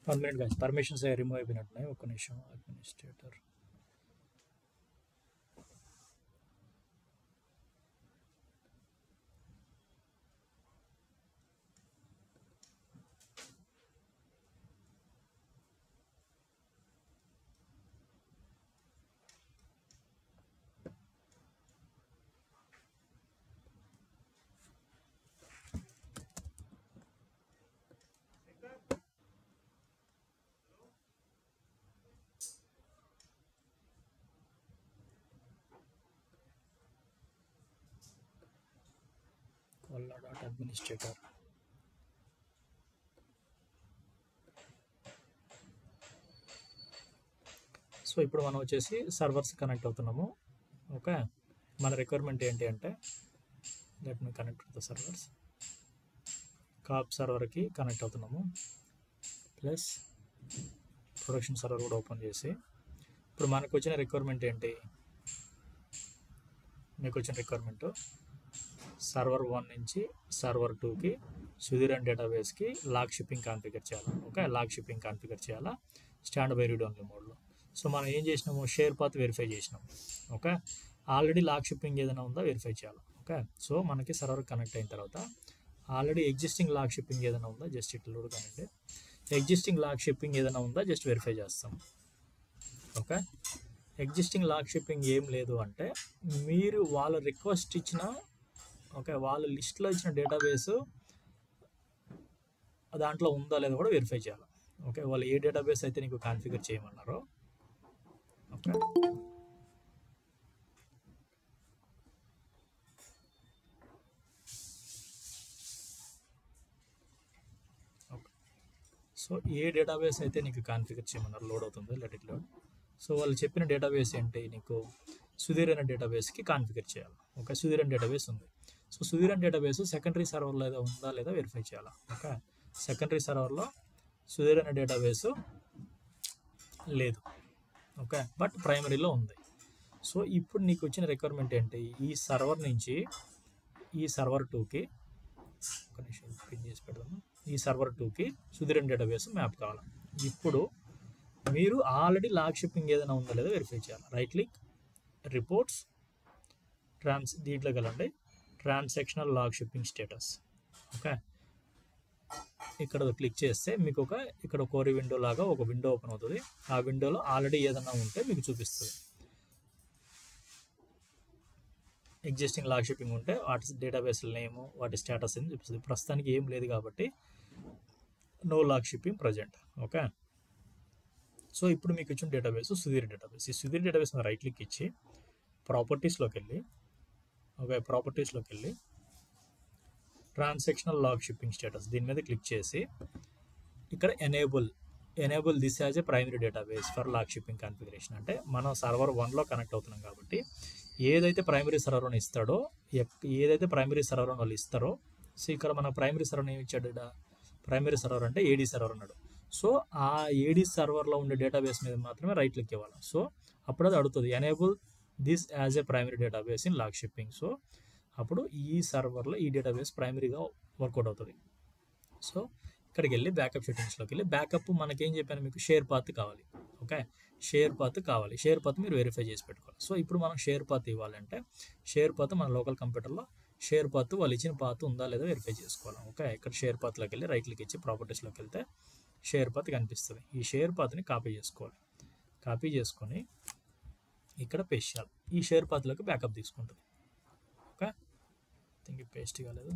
One minute guys, permissions remove అయిపోయినట్టున్నాయి. ఒక్క నిమిషం. Administrator administrator. సో ఇప్పుడు మనం వచ్చేసి సర్వర్స్ కనెక్ట్ అవుతున్నాము. ఓకే, మన రిక్వైర్మెంట్ ఏంటి అంటే let me connect to the servers. కాప్ సర్వర్కి కనెక్ట్ అవుతున్నాము, ప్లస్ ప్రొడక్షన్ సర్వర్ కూడా ఓపెన్ చేసి ఇప్పుడు మనకు వచ్చిన రిక్వైర్మెంట్ ఏంటి, మీకు వచ్చిన రిక్వైర్మెంట్ సర్వర్ 1 నుంచి సర్వర్ 2కి సుధీర్ అండ్ డేటాబేస్కి లాగ్ షిప్పింగ్ కాన్ఫిగర్ చేయాలి. ఓకే, లాగ్ షిప్పింగ్ కాన్ఫిగర్ చేయాలా స్టాండ్ బై రీడ్ ఓన్లీ మోడ్లో. సో మనం ఏం చేసినాము, షేర్ పాత్ వెరిఫై చేసినాం. ఓకే, ఆల్రెడీ లాగ్ షిప్పింగ్ ఏదైనా ఉందా వెరిఫై చేయాలి. ఓకే, సో మనకి సర్వర్ కనెక్ట్ అయిన తర్వాత ఆల్రెడీ ఎగ్జిస్టింగ్ లాగ్ షిప్పింగ్ ఏదైనా ఉందా జస్ట్ ఇట్లా కానివ్వండి, ఎగ్జిస్టింగ్ లాగ్ షిప్పింగ్ ఏదైనా ఉందా జస్ట్ వెరిఫై చేస్తాం. ఓకే, ఎగ్జిస్టింగ్ లాగ్ షిప్పింగ్ ఏం లేదు అంటే మీరు వాళ్ళ రిక్వెస్ట్ ఇచ్చిన, ఓకే, వాళ్ళ లిస్ట్లో ఇచ్చిన డేటాబేస్ దాంట్లో ఉందా లేదా కూడా వెరిఫై చేయాలి. ఓకే, వాళ్ళు ఏ డేటాబేస్ అయితే నీకు కాన్ఫిగర్ చేయమన్నారో, ఓకే, సో ఏ డేటాబేస్ అయితే నీకు కాన్ఫిగర్ చేయమన్నారు లోడ్ అవుతుంది, లెట్ ఇట్ లోడ్. సో వాళ్ళు చెప్పిన డేటాబేస్ ఏంటి, నీకు సుధీర్ అనే డేటాబేస్కి కాన్ఫిగర్ చేయాలి. ఓకే, సుధీర్ అనే డేటాబేస్ ఉంది. సో సుధీర్ అనే డేటాబేస్ సెకండరీ సర్వర్లో ఏదో ఉందా లేదా వెరిఫై చేయాలి. ఓకే, సెకండరీ సర్వర్లో సుధీర్ అనే డేటాబేస్ లేదు. ఓకే, బట్ ప్రైమరీలో ఉంది. సో ఇప్పుడు నీకు వచ్చిన రిక్వైర్మెంట్ ఏంటి, ఈ సర్వర్ నుంచి ఈ సర్వర్ 2కి, ఒక నిమిషం పిన్ చేసి పెడదాము, ఈ సర్వర్ 2కి సుధీర్ అనే డేటాబేస్ మ్యాప్ కావాలి. ఇప్పుడు మీరు ఆల్రెడీ లాగ్ షిప్పింగ్ ఏదైనా ఉందా లేదా వెరిఫై చేయాలి. రైట్ క్లిక్, రిపోర్ట్స్, దీంట్లోకి వెళ్ళండి, transactional log shipping status. Okay, ఇక్కడ క్లిక్ చేస్తే మీకు ఇక్కడ కోరి విండో లాగా ఒక విండో ఓపెన్ అవుతుంది. ఆ విండోలో ఆల్రెడీ ఏదైనా ఉంటే మీకు చూపిస్తుంది. ఎగ్జిస్టింగ్ లాగ్ షిప్పింగ్ ఉంటే వాటి డేటాబేస్ నేమ్, వాటి స్టేటస్ అని చూపిస్తుంది. ప్రస్తుతానికి ఏం లేదు కాబట్టి no log shipping present. Okay, so ఇప్పుడు మీకు ఇచ్చిన డేటాబేస్ సుధీర్ డేటాబేస్. ఈ సుధీర్ డేటాబేస్ మీద రైట్ క్లిక్ ఇచ్చి ప్రాపర్టీస్లోకి వెళ్ళి, ఓకే, ప్రాపర్టీస్లోకి వెళ్ళి ట్రాన్సాక్షనల్ లాగ్ షిప్పింగ్ స్టేటస్ దీని మీద క్లిక్ చేసి ఇక్కడ enable enable this as a primary database for log shipping configuration. అంటే మనం సర్వర్ 1లో కనెక్ట్ అవుతున్నాం కాబట్టి ఏదైతే ప్రైమరీ సర్వర్ ఇస్తాడో, ఏదైతే ప్రైమరీ సర్వర్ వాళ్ళు ఇస్తారో, సో ఇక్కడ మన ప్రైమరీ సర్వర్ ఏమి ఇచ్చాడు, ప్రైమరీ సర్వర్ అంటే ఏడీ సర్వర్ అన్నాడు. సో ఆ ఏడీ సర్వర్లో ఉండే డేటాబేస్ మీద మాత్రమే రైట్ క్లిక్ ఇవ్వాలి. సో అప్పుడు అది అడుగుతుంది enable this as a primary database in log shipping. So అప్పుడు ఈ సర్వర్లో ఈ డేటాబేస్ ప్రైమరీగా వర్కౌట్ అవుతుంది. సో ఇక్కడికి వెళ్ళి బ్యాకప్ సెట్టింగ్స్లోకి వెళ్ళి బ్యాకప్ మనకేం చెప్పాను మీకు, షేర్ పాత్ కావాలి. ఓకే, షేర్ పాత్ కావాలి. షేర్ పాత్ మీరు వెరిఫై చేసి పెట్టుకోవాలి. సో ఇప్పుడు మనం షేర్ పాత్ ఇవ్వాలంటే షేర్ పాత్ మన లోకల్ కంప్యూటర్లో షేర్ పాత్ వాళ్ళు ఇచ్చిన పాత్ ఉందా లేదా వెరిఫై చేసుకోవాలి. ఓకే, ఇక్కడ షేర్ పాత్లోకి వెళ్ళి రైట్ క్లిక్ ఇచ్చి ప్రాపర్టీస్లోకి వెళ్తే షేర్ పాత్ కనిపిస్తుంది. ఈ షేర్ పాత్ని కాపీ చేసుకోవాలి. కాపీ చేసుకొని ఇక్కడ పేస్ట్ చేయాలి. ఈ షేర్ పాత్లోకి బ్యాకప్ తీసుకుంటుంది. ఓకే, థింక్ పేస్ట్ కాలేదు.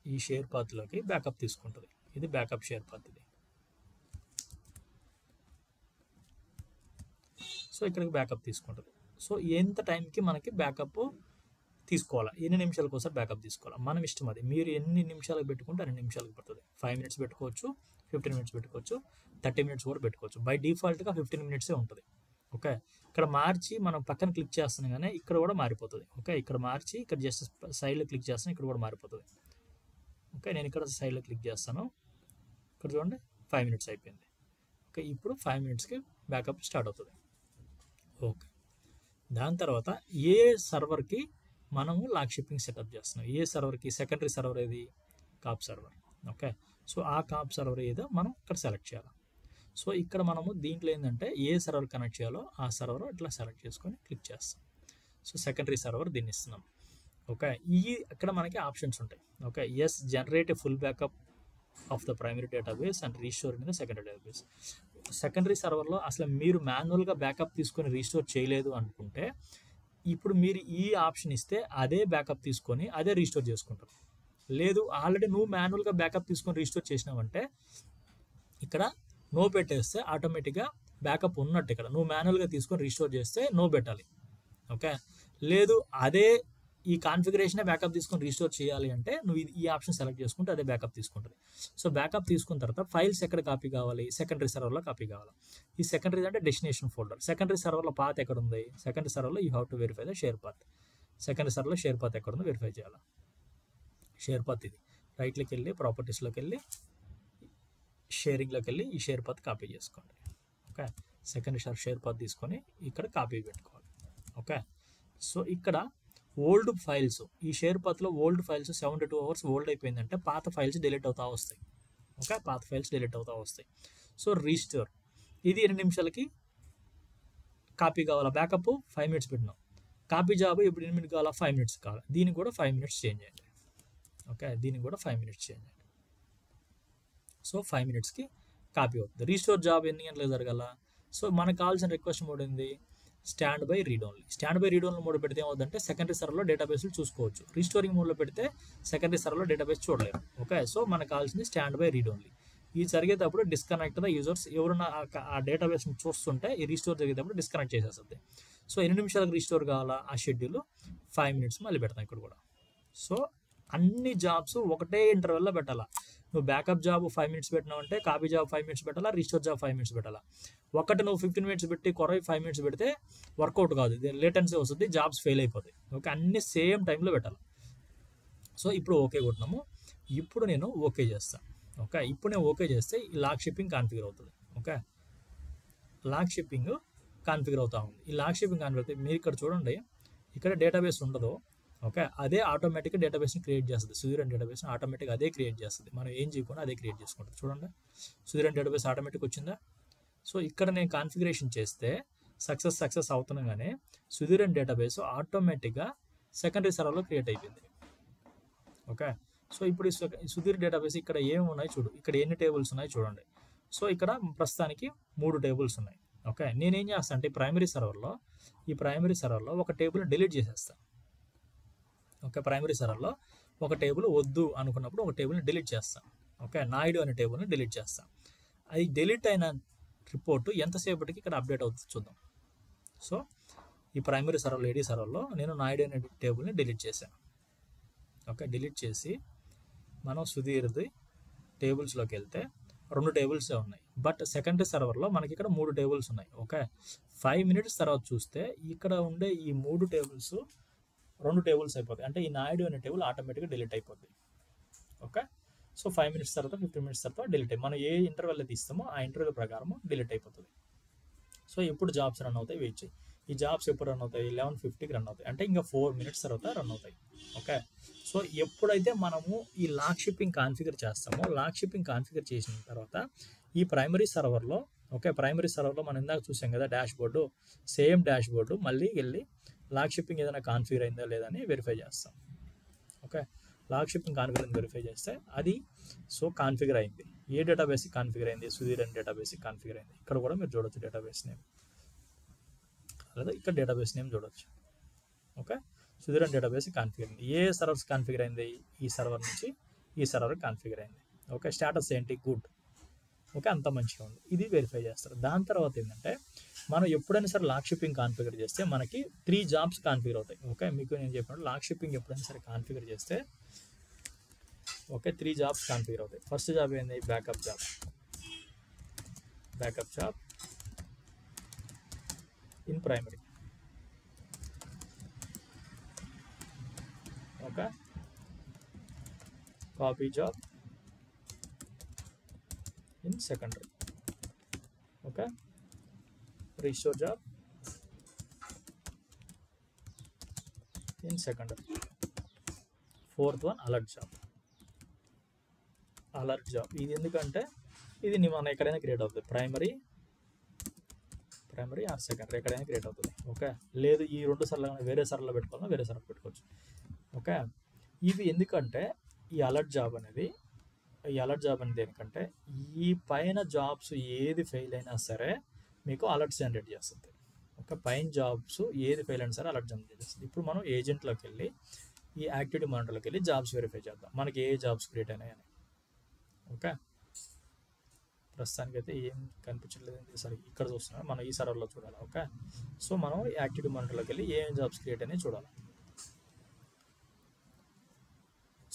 ఈ షేర్ పాత్లోకి బ్యాకప్ తీసుకుంటుంది. ఇది బ్యాకప్ షేర్ పాత్ ఇది. సో ఇక్కడికి బ్యాకప్ తీసుకుంటుంది. సో ఎంత టైంకి మనకి బ్యాకప్ తీసుకోవాలా, ఎన్ని నిమిషాలకు ఒకసారి బ్యాకప్ తీసుకోవాలా మనం ఇష్టం. అది మీరు ఎన్ని నిమిషాలకు పెట్టుకుంటే అన్ని నిమిషాలకు పడుతుంది. 5 minutes పెట్టుకోవచ్చు, 15 minutes పెట్టుకోవచ్చు, 30 minutes కూడా పెట్టుకోవచ్చు. బై డిఫాల్ట్గా 15 minutes ఉంటుంది. ఓకే, ఇక్కడ మార్చి మనం పక్కన క్లిక్ చేస్తున్నాం కానీ ఇక్కడ కూడా మారిపోతుంది. ఓకే, ఇక్కడ మార్చి ఇక్కడ జస్ట్ సైడ్లో క్లిక్ చేస్తాను, ఇక్కడ కూడా మారిపోతుంది. ఓకే, నేను ఇక్కడ సైడ్లో క్లిక్ చేస్తాను, ఇక్కడ చూడండి 5 minutes అయిపోయింది. ఓకే, ఇప్పుడు 5 minutesకి బ్యాకప్ స్టార్ట్ అవుతుంది. ఓకే, దాని తర్వాత ఏ సర్వర్కి మనము లాగ్ షిప్పింగ్ సెటప్ చేస్తున్నాం, ఏ సర్వర్కి, సెకండరీ సర్వర్ ఏది, కాప్ సర్వర్. ఓకే, సో ఆ కాప్ సర్వర్ ఏదో మనం ఇక్కడ సెలెక్ట్ చేయాలి. సో ఇక్కడ మనము దీంట్లో ఏంటంటే ఏ సర్వర్ కనెక్ట్ చేయాలో ఆ సర్వర్ ఇట్లా సెలెక్ట్ చేసుకొని క్లిక్ చేస్తాం. సో సెకండరీ సర్వర్ దీన్ని ఇస్తున్నాం. ఓకే, ఇక్కడ మనకి ఆప్షన్స్ ఉంటాయి. Okay, yes generate a full backup of the primary database and restore in the secondary database. Secondary సర్వర్లో అసలు మీరు మాన్యువల్గా బ్యాకప్ తీసుకొని రీస్టోర్ చేయలేదు అనుకుంటే ఇప్పుడు మీరు ఈ ఆప్షన్ ఇస్తే అదే బ్యాకప్ తీసుకొని అదే రీస్టోర్ చేసుకుంటారు. లేదు ఆల్రెడీ నువ్వు మాన్యువల్గా బ్యాకప్ తీసుకొని రీస్టోర్ చేసినావంటే ఇక్కడ నో పెట్టేస్తే ఆటోమేటిక్గా బ్యాకప్ ఉన్నట్టు. ఇక్కడ నువ్వు మాన్యువల్గా తీసుకొని రీస్టోర్ చేస్తే నో పెట్టాలి. ఓకే, లేదు అదే ఈ కాన్ఫిగరేషన్ బ్యాకప్ తీసుకొని రీస్టోర్ చేయాలి అంటే నువ్వు ఈ ఆప్షన్ సెలెక్ట్ చేసుకుంటే అదే బ్యాకప్ తీసుకుంటుంది. సో బ్యాకప్ తీసుకున్న తర్వాత ఫైల్స్ ఎక్కడ కాపీ కావాలి, సెకండరీ సర్వర్లో కాపీ కావాలి. ఈ సెకండరీ అంటే డెస్టినేషన్ ఫోల్డర్. సెకండరీ సర్వర్లో పాత్ ఎక్కడ ఉంది, సెకండరీ సర్వర్లో you have to verify the share path. Secondary సర్వర్లో షేర్ పాత్ ఎక్కడ ఉందో వెరిఫై చేయాలి. షేర్ పాత్ ఇది. రైట్లోకి వెళ్ళి ప్రాపర్టీస్లోకి వెళ్ళి షేరింగ్లోకి వెళ్ళి ఈ షేర్ పాత్ కాపీ చేసుకోండి. ఓకే, సెకండరీ షేర్ పాత్ తీసుకొని ఇక్కడ కాపీ పెట్టుకోవాలి. ఓకే, సో ఇక్కడ ఓల్డ్ ఫైల్స్, ఈ షేర్ పాత్లో ఓల్డ్ ఫైల్స్ 72 hours ఓల్డ్ అయిపోయిందంటే పాత ఫైల్స్ డిలీట్ అవుతూ వస్తాయి. ఓకే, పాత ఫైల్స్ డిలీట్ అవుతూ వస్తాయి. సో రీస్టోర్ ఇది 2 నిమిషాలకి కాపీ కావాలా, బ్యాకప్ 5 minutes పెట్టినాం. కాపీ జాబ్ ఇప్పుడు 8 minutes కావాలా, 5 minutes కావాలా, దీనికి కూడా 5 minutes చేంజ్ చేయండి. ఓకే, దీనికి కూడా 5 minutes చేంజ్ చేయండి. సో 5 minutesకి కాపీ అవుతుంది. రీస్టోర్ జాబ్ ఎన్ని గంటలకు జరగాల. సో మనకు కావాల్సిన రిక్వెస్ట్ మోడ్ ఏంది, stand by read only. Stand by read only mode పెడితే ఏమవుతుందంటే సెకండరీ సర్వర్లో డేటాబేస్లు చూసుకోవచ్చు. రీస్టోరింగ్ మోడ్లో పెడితే సెకండరీ సర్వర్లో డేటాబేస్ చూడలేరు. ఓకే, సో మనకు కావాల్సింది స్టాండ్ బై రీడ్ ఓన్లీ. ఇది జరిగేటప్పుడు డిస్కనెక్ట్ ద యూజర్స్, ఎవరైనా ఆ డేటాబేస్ని చూస్తుంటే ఈ రీస్టోర్ జరిగేటప్పుడు డిస్కనెక్ట్ చేసేస్తుంది. సో 8 నిమిషాలకు రీస్టోర్ కావాలా, ఆ షెడ్యూల్ 5 minutes మళ్ళీ పెడతాం ఇక్కడ కూడా. సో అన్ని జాబ్స్ ఒకటే ఇంటర్వెల్లో పెట్టాలా. నువ్వు బ్యాకప్ జాబ్ 5 minutes పెట్టినావు అంటే కాపీ జాబ్ 5 minutes పెట్టాలా, రీస్టోర్ జాబ్ 5 minutes పెట్టాలా. ఒకటి నువ్వు 15 minutes పెట్టి కొరవి 5 minutes పెడితే వర్కౌట్ కాదు, లేటెన్సీ వస్తుంది, జాబ్స్ ఫెయిల్ అయిపోతాయి. ఓకే, అన్ని సేమ్ టైంలో పెట్టాలి. సో ఇప్పుడు ఓకే కొట్టినాము. ఇప్పుడు నేను ఓకే చేస్తాను. ఓకే, ఇప్పుడు నేను ఓకే చేస్తే ఈ లాగ్ షిప్పింగ్ కాన్ఫిగర్ అవుతుంది. ఓకే, లాగ్ షిప్పింగ్ కాన్ఫిగర్ అవుతా ఉంది. ఈ లాగ్ షిప్పింగ్ కాన్ఫిగర్ అవుతుంది. మీరు ఇక్కడ చూడండి, ఇక్కడ డేటాబేస్ ఉండదు. ఓకే, అదే ఆటోమేటిక్గా డేటాబేస్ని క్రియేట్ చేస్తుంది. సుధీరన్ డేటాబేస్ని ఆటోమేటిక్గా అదే క్రియేట్ చేస్తుంది. మనం ఏం చేయకుండా అదే క్రియేట్ చేసుకుంటుంది. చూడండి, సుధీరన్ డేటాబేస్ ఆటోమేటిక్ వచ్చిందా. సో ఇక్కడ నేను కాన్ఫిగరేషన్ చేస్తే సక్సెస్ అవుతుండగానే సుధీరన్ డేటాబేస్ ఆటోమేటిక్గా సెకండరీ సర్వర్లో క్రియేట్ అయిపోయింది. ఓకే, సో ఇప్పుడు ఈ సుధీర్ డేటాబేస్ ఇక్కడ ఏమి ఉన్నాయి చూడు, ఇక్కడ ఎన్ని టేబుల్స్ ఉన్నాయి చూడండి. సో ఇక్కడ ప్రస్తుతానికి 3 tables ఉన్నాయి. ఓకే, నేనేం చేస్తాను అంటే ఈ ప్రైమరీ సర్వర్లో ఒక టేబుల్ డిలీట్ చేసేస్తాను. ఓకే, ప్రైమరీ సర్వర్లో ఒక టేబుల్ వద్దు అనుకున్నప్పుడు ఒక టేబుల్ని డిలీట్ చేస్తాను. ఓకే, నాయుడు అనే టేబుల్ని డిలీట్ చేస్తాను. అది డిలీట్ అయిన రిపోర్టు ఎంతసేపటికి ఇక్కడ అప్డేట్ అవుతుంది చూద్దాం. సో ఈ ప్రైమరీ సర్వర్లో ఏడీ సర్వర్లో నేను నాయుడు అనే టేబుల్ని డిలీట్ చేశాను. ఓకే, డిలీట్ చేసి మనం సుధీర్ది టేబుల్స్లోకి వెళ్తే 2 టేబుల్సే ఉన్నాయి. బట్ సెకండరీ సర్వర్లో మనకి ఇక్కడ 3 టేబుల్స్ ఉన్నాయి. ఓకే, 5 మినిట్స్ తర్వాత చూస్తే ఇక్కడ ఉండే ఈ 3 టేబుల్స్ 2 టేబుల్స్ అయిపోతాయి. అంటే ఈ నాయుడు అనే టేబుల్ ఆటోమేటిక్గా డిలీట్ అయిపోద్ది. ఓకే, సో 5 మినిట్స్ తర్వాత 15 మినిట్స్ తర్వాత డిలీట్ అయ్యి మనం ఏ ఇంటర్వెల్ అయితే ఇస్తామో ఆ ఇంటర్వెల్ ప్రకారం డిలీట్ అయిపోతుంది. సో ఎప్పుడు జాబ్స్ రన్ అవుతాయి వెయిట్ చేయి. ఈ జాబ్స్ ఎప్పుడు రన్ అవుతాయి? 11:50కి రన్ అవుతాయి. అంటే ఇంకా 4 మినిట్స్ తర్వాత రన్ అవుతాయి. ఓకే, సో ఎప్పుడైతే మనము ఈ లాక్ షిప్పింగ్ కాన్ఫిగర్ చేస్తామో, లాక్ షిప్పింగ్ కాన్ఫిగర్ చేసిన తర్వాత ఈ ప్రైమరీ సర్వర్లో, ఓకే, ప్రైమరీ సర్వర్లో మనం ఇందాక చూసాం కదా dash board, same dash board మళ్ళీ వెళ్ళి లాక్ షిప్పింగ్ ఏదైనా కాన్ఫిగర్ అయిందా లేదా అని వెరిఫై చేస్తాం. Okay, log shipping configure verify చేస్తే అది సో కాన్ఫిగర్ అయింది. ఏ డేటాబేస్కి కాన్ఫిగర్ అయింది? సుధీర్ అనే డేటాబేస్కి కాన్ఫిగర్ అయింది. ఇక్కడ కూడా మీరు చూడొచ్చు డేటాబేస్ నేమ్, లేదా ఇక్కడ డేటాబేస్ నేమ్ చూడొచ్చు. ఓకే, సుధీర్ అనే డేటాబేస్ కాన్ఫిగర్ అయింది. ఏ సర్వర్స్ కాన్ఫిగర్ అయింది? ఈ సర్వర్ నుంచి ఈ సర్వర్ కాన్ఫిగర్ అయింది. ఓకే, స్టేటస్ ఏంటి? గుడ్. ఓకే, అంత మంచిగా ఉంది. ఇది వెరిఫై చేస్తారు. దాని తర్వాత ఏంటంటే మనం ఎప్పుడైనా సరే లాక్ షిప్పింగ్ కాన్ఫిగర్ చేస్తే మనకి 3 జాబ్స్ కాన్ఫిగర్ అవుతాయి. ఓకే, మీకు నేను చెప్పినట్టు లాక్ షిప్పింగ్ ఎప్పుడైనా సరే కాన్ఫిగర్ చేస్తే ఓకే 3 జాబ్స్ కాన్ఫిగర్ అవుతాయి. ఫస్ట్ జాబ్ ఏంది? Backup job. Backup job in primary. Okay, copy job in secondary. Okay, restore job in secondary. Fourth one alert job. Alert job ఇది ఎందుకంటే ఇది మనం ఎక్కడైనా క్రియేట్ అవుతుంది. ప్రైమరీ ఆర్ సెకండరీ ఎక్కడైనా క్రియేట్ అవుతుంది. ఓకే, లేదు ఈ 2 సర్లు వేరే సర్లో పెట్టుకోవాలన్నా వేరే సర్లో పెట్టుకోవచ్చు. ఓకే, ఇవి ఎందుకంటే ఈ అలర్ట్ జాబ్ అనేది దేనికంటే ఈ పైన జాబ్స్ ఏది ఫెయిల్ అయినా సరే మీకు అలర్ట్స్ జనరేట్ చేస్తుంది. ఓకే, పైన జాబ్స్ ఏది ఫెయిల్ అయినా సరే అలర్ట్ జనరేట్ చేస్తుంది. ఇప్పుడు మనం ఏజెంట్లోకి వెళ్ళి ఈ యాక్టివిటీ మానిటర్లోకి వెళ్ళి జాబ్స్ వెరిఫై చేద్దాం, మనకి ఏ జాబ్స్ క్రియేట్ అయినాయని. ఓకే, ప్రస్తుతానికి అయితే ఏం కనిపించట్లేదు. సరే ఇక్కడ చూస్తున్నాం, మనం ఈ సర్వర్లో చూడాలి. ఓకే, సో మనం యాక్టివిటీ మానిటర్లోకి వెళ్ళి ఏం జాబ్స్ క్రియేట్ అయినాయి చూడాలి.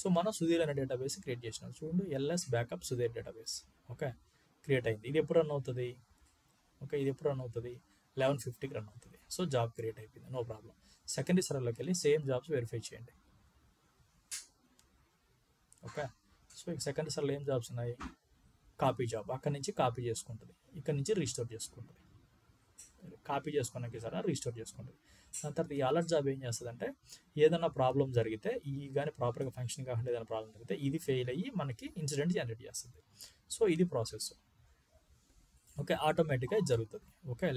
సో మనం సుధీర్ అనే డేటాబేస్ క్రియేట్ చేసినాం. చూడండి, LS backup Sudheer database. Okay, create అయింది. ఇది ఎప్పుడు రన్ అవుతుంది? ఓకే, ఇది ఎప్పుడు రన్ అవుతుంది? 11:50కి రన్ అవుతుంది. సో జాబ్ క్రియేట్ అయిపోయింది, నో ప్రాబ్లం. సెకండరీ సర్వర్లోకి వెళ్ళి సేమ్ జాబ్స్ వెరిఫై చేయండి. ఓకే, సో సెకండరీ సర్వర్లో ఏం జాబ్స్ ఉన్నాయి? Copy job. అక్కడి నుంచి కాపీ చేసుకుంటుంది, ఇక్కడ నుంచి రీస్టోర్ చేసుకుంటుంది. కాపీ చేసుకున్నాక సరే రీస్టోర్ చేసుకుంటుంది. దాని తర్వాత ఈ అలర్ట్ జాబ్ ఏం చేస్తుందంటే ఏదైనా ప్రాబ్లం జరిగితే, ఈ కానీ ప్రాపర్గా ఫంక్షన్ కాకుండా ఏదైనా ప్రాబ్లం జరిగితే ఇది ఫెయిల్ అయ్యి మనకి ఇన్సిడెంట్ జనరేట్ చేస్తుంది. సో ఇది ప్రాసెస్. ఓకే, ఆటోమేటిక్గా జరుగుతుంది. ఓకే,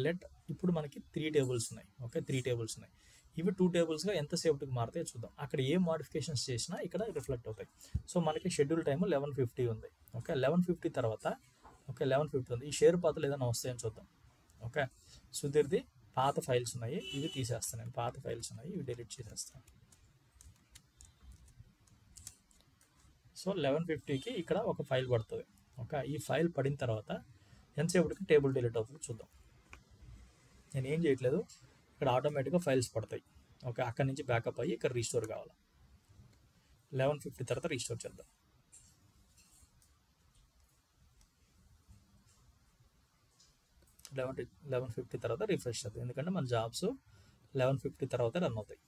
ఇప్పుడు మనకి 3 టేబుల్స్ ఉన్నాయి. ఓకే, 3 టేబుల్స్ ఉన్నాయి. ఇవి 2 టేబుల్స్గా ఎంతసేపటికి మారుతాయో చూద్దాం. అక్కడ ఏ మోడిఫికేషన్స్ చేసినా ఇక్కడ రిఫ్లెక్ట్ అవుతాయి. సో మనకి షెడ్యూల్ టైం 11:50 ఉంది. ఓకే, 11:50 తర్వాత 11:50 ఉంది. ఈ షేర్ పాత్రలు ఏదైనా వస్తాయని చూద్దాం. ఓకే, సుధీర్ది పాత ఫైల్స్ ఉన్నాయి, ఇవి తీసేస్తాను నేను. పాత ఫైల్స్ ఉన్నాయి, ఇవి డిలీట్ చేసేస్తాను. సో 11:50కి ఇక్కడ ఒక ఫైల్ పడుతుంది. ఓకే, ఈ ఫైల్ పడిన తర్వాత ఎంతసేపటికి టేబుల్ డిలీట్ అవుతుంది చూద్దాం. నేను ఏం చేయట్లేదు, ఇక్కడ ఆటోమేటిక్గా ఫైల్స్ పడతాయి. ఓకే, అక్కడి నుంచి బ్యాకప్ అయ్యి ఇక్కడ రీస్టోర్ కావాలి. 11:50 తర్వాత రీస్టోర్ చేద్దాం. లెవెన్ 50 తర్వాత రిఫ్రెష్ చేద్దాం, ఎందుకంటే మన జాబ్స్ 11:50 తర్వాత రన్ అవుతాయి.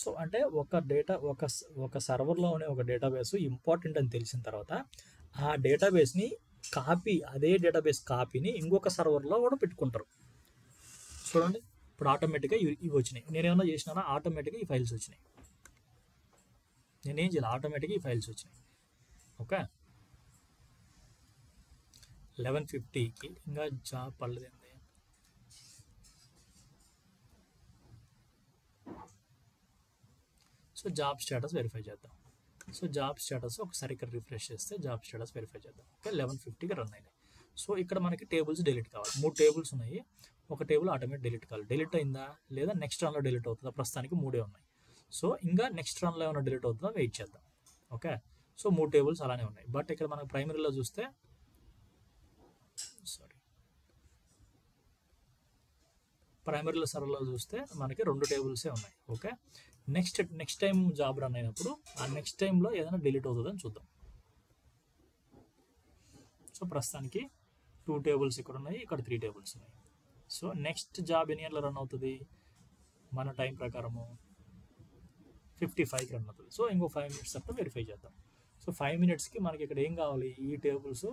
సో అంటే ఒక సర్వర్లో ఉండే ఒక డేటాబేస్ ఇంపార్టెంట్ అని తెలిసిన తర్వాత ఆ డేటాబేస్ని అదే డేటాబేస్ కాపీని ఇంకొక సర్వర్లో కూడా పెట్టుకుంటారు. చూడండి, ఇప్పుడు ఆటోమేటిక్గా ఇవి వచ్చినాయి. నేనేమన్నా చేసినా ఆటోమేటిక్గా ఈ ఫైల్స్ వచ్చినాయి. నేనేం చేయాలి? ఆటోమేటిక్గా ఈ ఫైల్స్ వచ్చినాయి. ఓకే, 11:50కి ఇంకా జాబ్ పడలేదండి. సో జాబ్ స్టేటస్ వెరిఫై చేద్దాం. సో జాబ్ స్టేటస్ ఒకసారి ఇక్కడ రిఫ్రెష్ చేస్తే జాబ్ స్టేటస్ వెరిఫై చేద్దాం. ఓకే, 11:50కి రన్ అయినాయి. సో ఇక్కడ మనకి టేబుల్స్ డిలీట్ కావాలి. 3 టేబుల్స్ ఉన్నాయి. ఒక టేబుల్ ఆటోమేటిక్ డిలీట్ కావాలి. డిలీట్ అయిందా లేదా నెక్స్ట్ రన్లో డిలీట్ అవుతుందా? ప్రస్తుతానికి 3 ఉన్నాయి. సో ఇంకా నెక్స్ట్ రన్లో ఏమైనా డిలీట్ అవుతుందా వెయిట్ చేద్దాం. ఓకే, సో 3 టేబుల్స్ అలానే ఉన్నాయి. బట్ ఇక్కడ మనకు ప్రైమరీలో చూస్తే ప్రైమరీ సర్వర్లో చూస్తే మనకి 2 టేబుల్సే ఉన్నాయి. Okay, next time job run అయినప్పుడు ఆ నెక్స్ట్ టైంలో ఏదైనా డిలీట్ అవుతుందని చూద్దాం. సో ప్రస్తుతానికి 2 టేబుల్స్ ఇక్కడ ఉన్నాయి, ఇక్కడ 3 టేబుల్స్ ఉన్నాయి. సో నెక్స్ట్ జాబ్ ఎన్ని గంటలు రన్ అవుతుంది మన టైం ప్రకారము 55కి రన్ అవుతుంది. సో ఇంకో 5 minutes తర్వాత వెరిఫై చేద్దాం. సో 5 minutesకి మనకి ఇక్కడ ఏం కావాలి, ఈ టేబుల్స్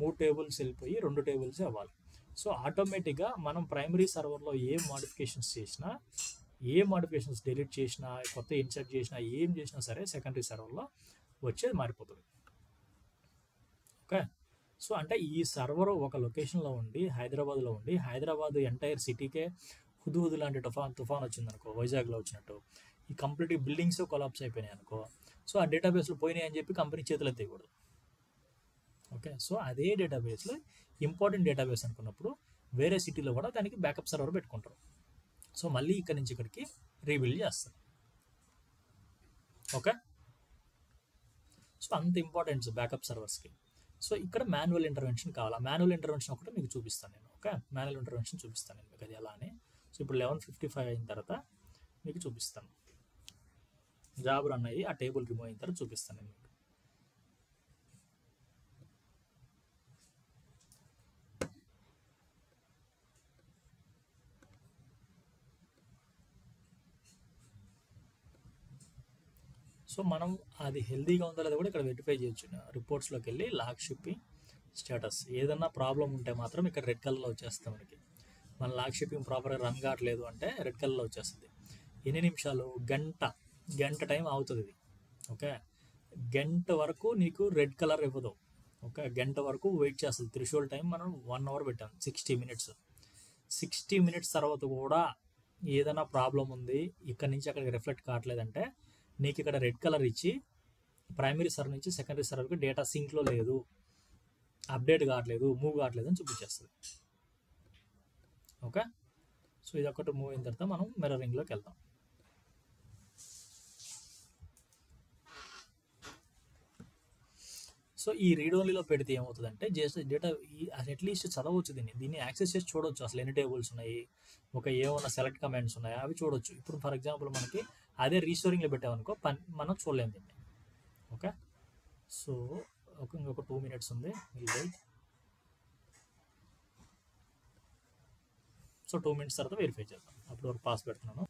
3 టేబుల్స్ వెళ్ళిపోయి 2 టేబుల్స్ అవ్వాలి. సో ఆటోమేటిక్గా మనం ప్రైమరీ సర్వర్లో ఏ మోడిఫికేషన్స్ చేసినా, ఏ మోడిఫికేషన్స్ డిలీట్ చేసినా, కొత్త ఇన్సర్ట్ చేసినా, ఏం చేసినా సరే సెకండరీ సర్వర్లో వచ్చేది మారిపోతుంది. ఓకే, సో అంటే ఈ సర్వర్ ఒక లొకేషన్లో ఉండి హైదరాబాద్లో ఉండి హైదరాబాద్ ఎంటైర్ సిటీకే హుదుహుదు లాంటి తుఫాన్ వచ్చిందనుకో, వైజాగ్లో వచ్చినట్టు ఈ కంప్లీట్ బిల్డింగ్స్ కొలాప్స్ అయిపోయినాయి అనుకో, సో ఆ డేటాబేస్లో పోయినాయి అని చెప్పి కంపెనీ చేతులు ఎత్తేయకూడదు. ఓకే, సో అదే డేటాబేస్లో ఇంపార్టెంట్ డేటాబేస్ అనుకున్నప్పుడు వేరే సిటీలో కూడా దానికి బ్యాకప్ సర్వర్ పెట్టుకుంటారు. సో మళ్ళీ ఇక్కడ నుంచి ఇక్కడికి రీబిల్డ్ చేస్తారు. ఓకే, సో అంత ఇంపార్టెన్స్ బ్యాకప్ సర్వర్స్కి. సో ఇక్కడ మాన్యువల్ ఇంటర్వెన్షన్ కావాలి. మాన్యువల్ ఇంటర్వెన్షన్ ఒకటి మీకు చూపిస్తాను నేను. ఓకే, మాన్యువల్ ఇంటర్వెన్షన్ చూపిస్తాను నేను మీకు అది ఎలా అని. సో ఇప్పుడు 11:55 అయిన తర్వాత మీకు చూపిస్తాను. జాబ్ రన్ అయ్యి ఆ టేబుల్ రిమూవ్ అయిన తర్వాత చూపిస్తాను నేను మీకు. సో మనం అది హెల్దీగా ఉందో లేదో కూడా ఇక్కడ వెరిఫై చేయొచ్చు. రిపోర్ట్స్లోకి వెళ్ళి లాగ్ షిప్పింగ్ స్టేటస్ ఏదన్నా ప్రాబ్లం ఉంటే మాత్రం ఇక్కడ రెడ్ కలర్లో వచ్చేస్తుంది మనకి. మన లాగ్ షిప్పింగ్ ప్రాపర్గా రన్ కావట్లేదు అంటే రెడ్ కలర్లో వచ్చేస్తుంది. ఎన్ని నిమిషాలు, గంట టైం అవుతుంది ఇది. ఓకే, గంట వరకు నీకు రెడ్ కలర్ ఇవ్వదు. ఓకే, గంట వరకు వెయిట్ చేస్తుంది. థ్రెషోల్డ్ టైం మనం 1 hour పెట్టాం, 60 minutes. 60 minutes తర్వాత కూడా ఏదైనా ప్రాబ్లం ఉంది, ఇక్కడ నుంచి అక్కడికి రిఫ్లెక్ట్ కావట్లేదంటే నీకు ఇక్కడ రెడ్ కలర్ ఇచ్చి ప్రైమరీ సర్వర్ నుంచి సెకండరీ సర్వర్కి డేటా సింక్లో లేదు, అప్డేట్ కావట్లేదు, మూవ్ కావట్లేదు అని చూపించేస్తుంది. ఓకే, సో ఇది ఒకటి మూవ్ అయిన తర్వాత మనం మిర్రరింగ్లోకి వెళ్దాం. సో ఈ రీడ్ ఓన్లీలో పెడితే ఏమవుతుందంటే జస్ట్ డేటా అట్లీస్ట్ చదవచ్చు, దీన్ని యాక్సెస్ చేసి చూడవచ్చు అసలు ఎన్ని టేబుల్స్ ఉన్నాయి, ఒక ఏమన్నా సెలెక్ట్ కమాండ్స్ ఉన్నాయా అవి చూడవచ్చు. ఇప్పుడు ఫర్ ఎగ్జాంపుల్ మనకి అదే రీస్టోరింగ్లో పెట్టామనుకో మనం చూడలేము దీన్ని. ఓకే, సో ఇంకొక 2 minutes ఉంది, వెయిట్. సో 2 minutes తర్వాత వెరిఫై చేద్దాం. అప్పుడు వరకు పాస్ పెడుతున్నాను.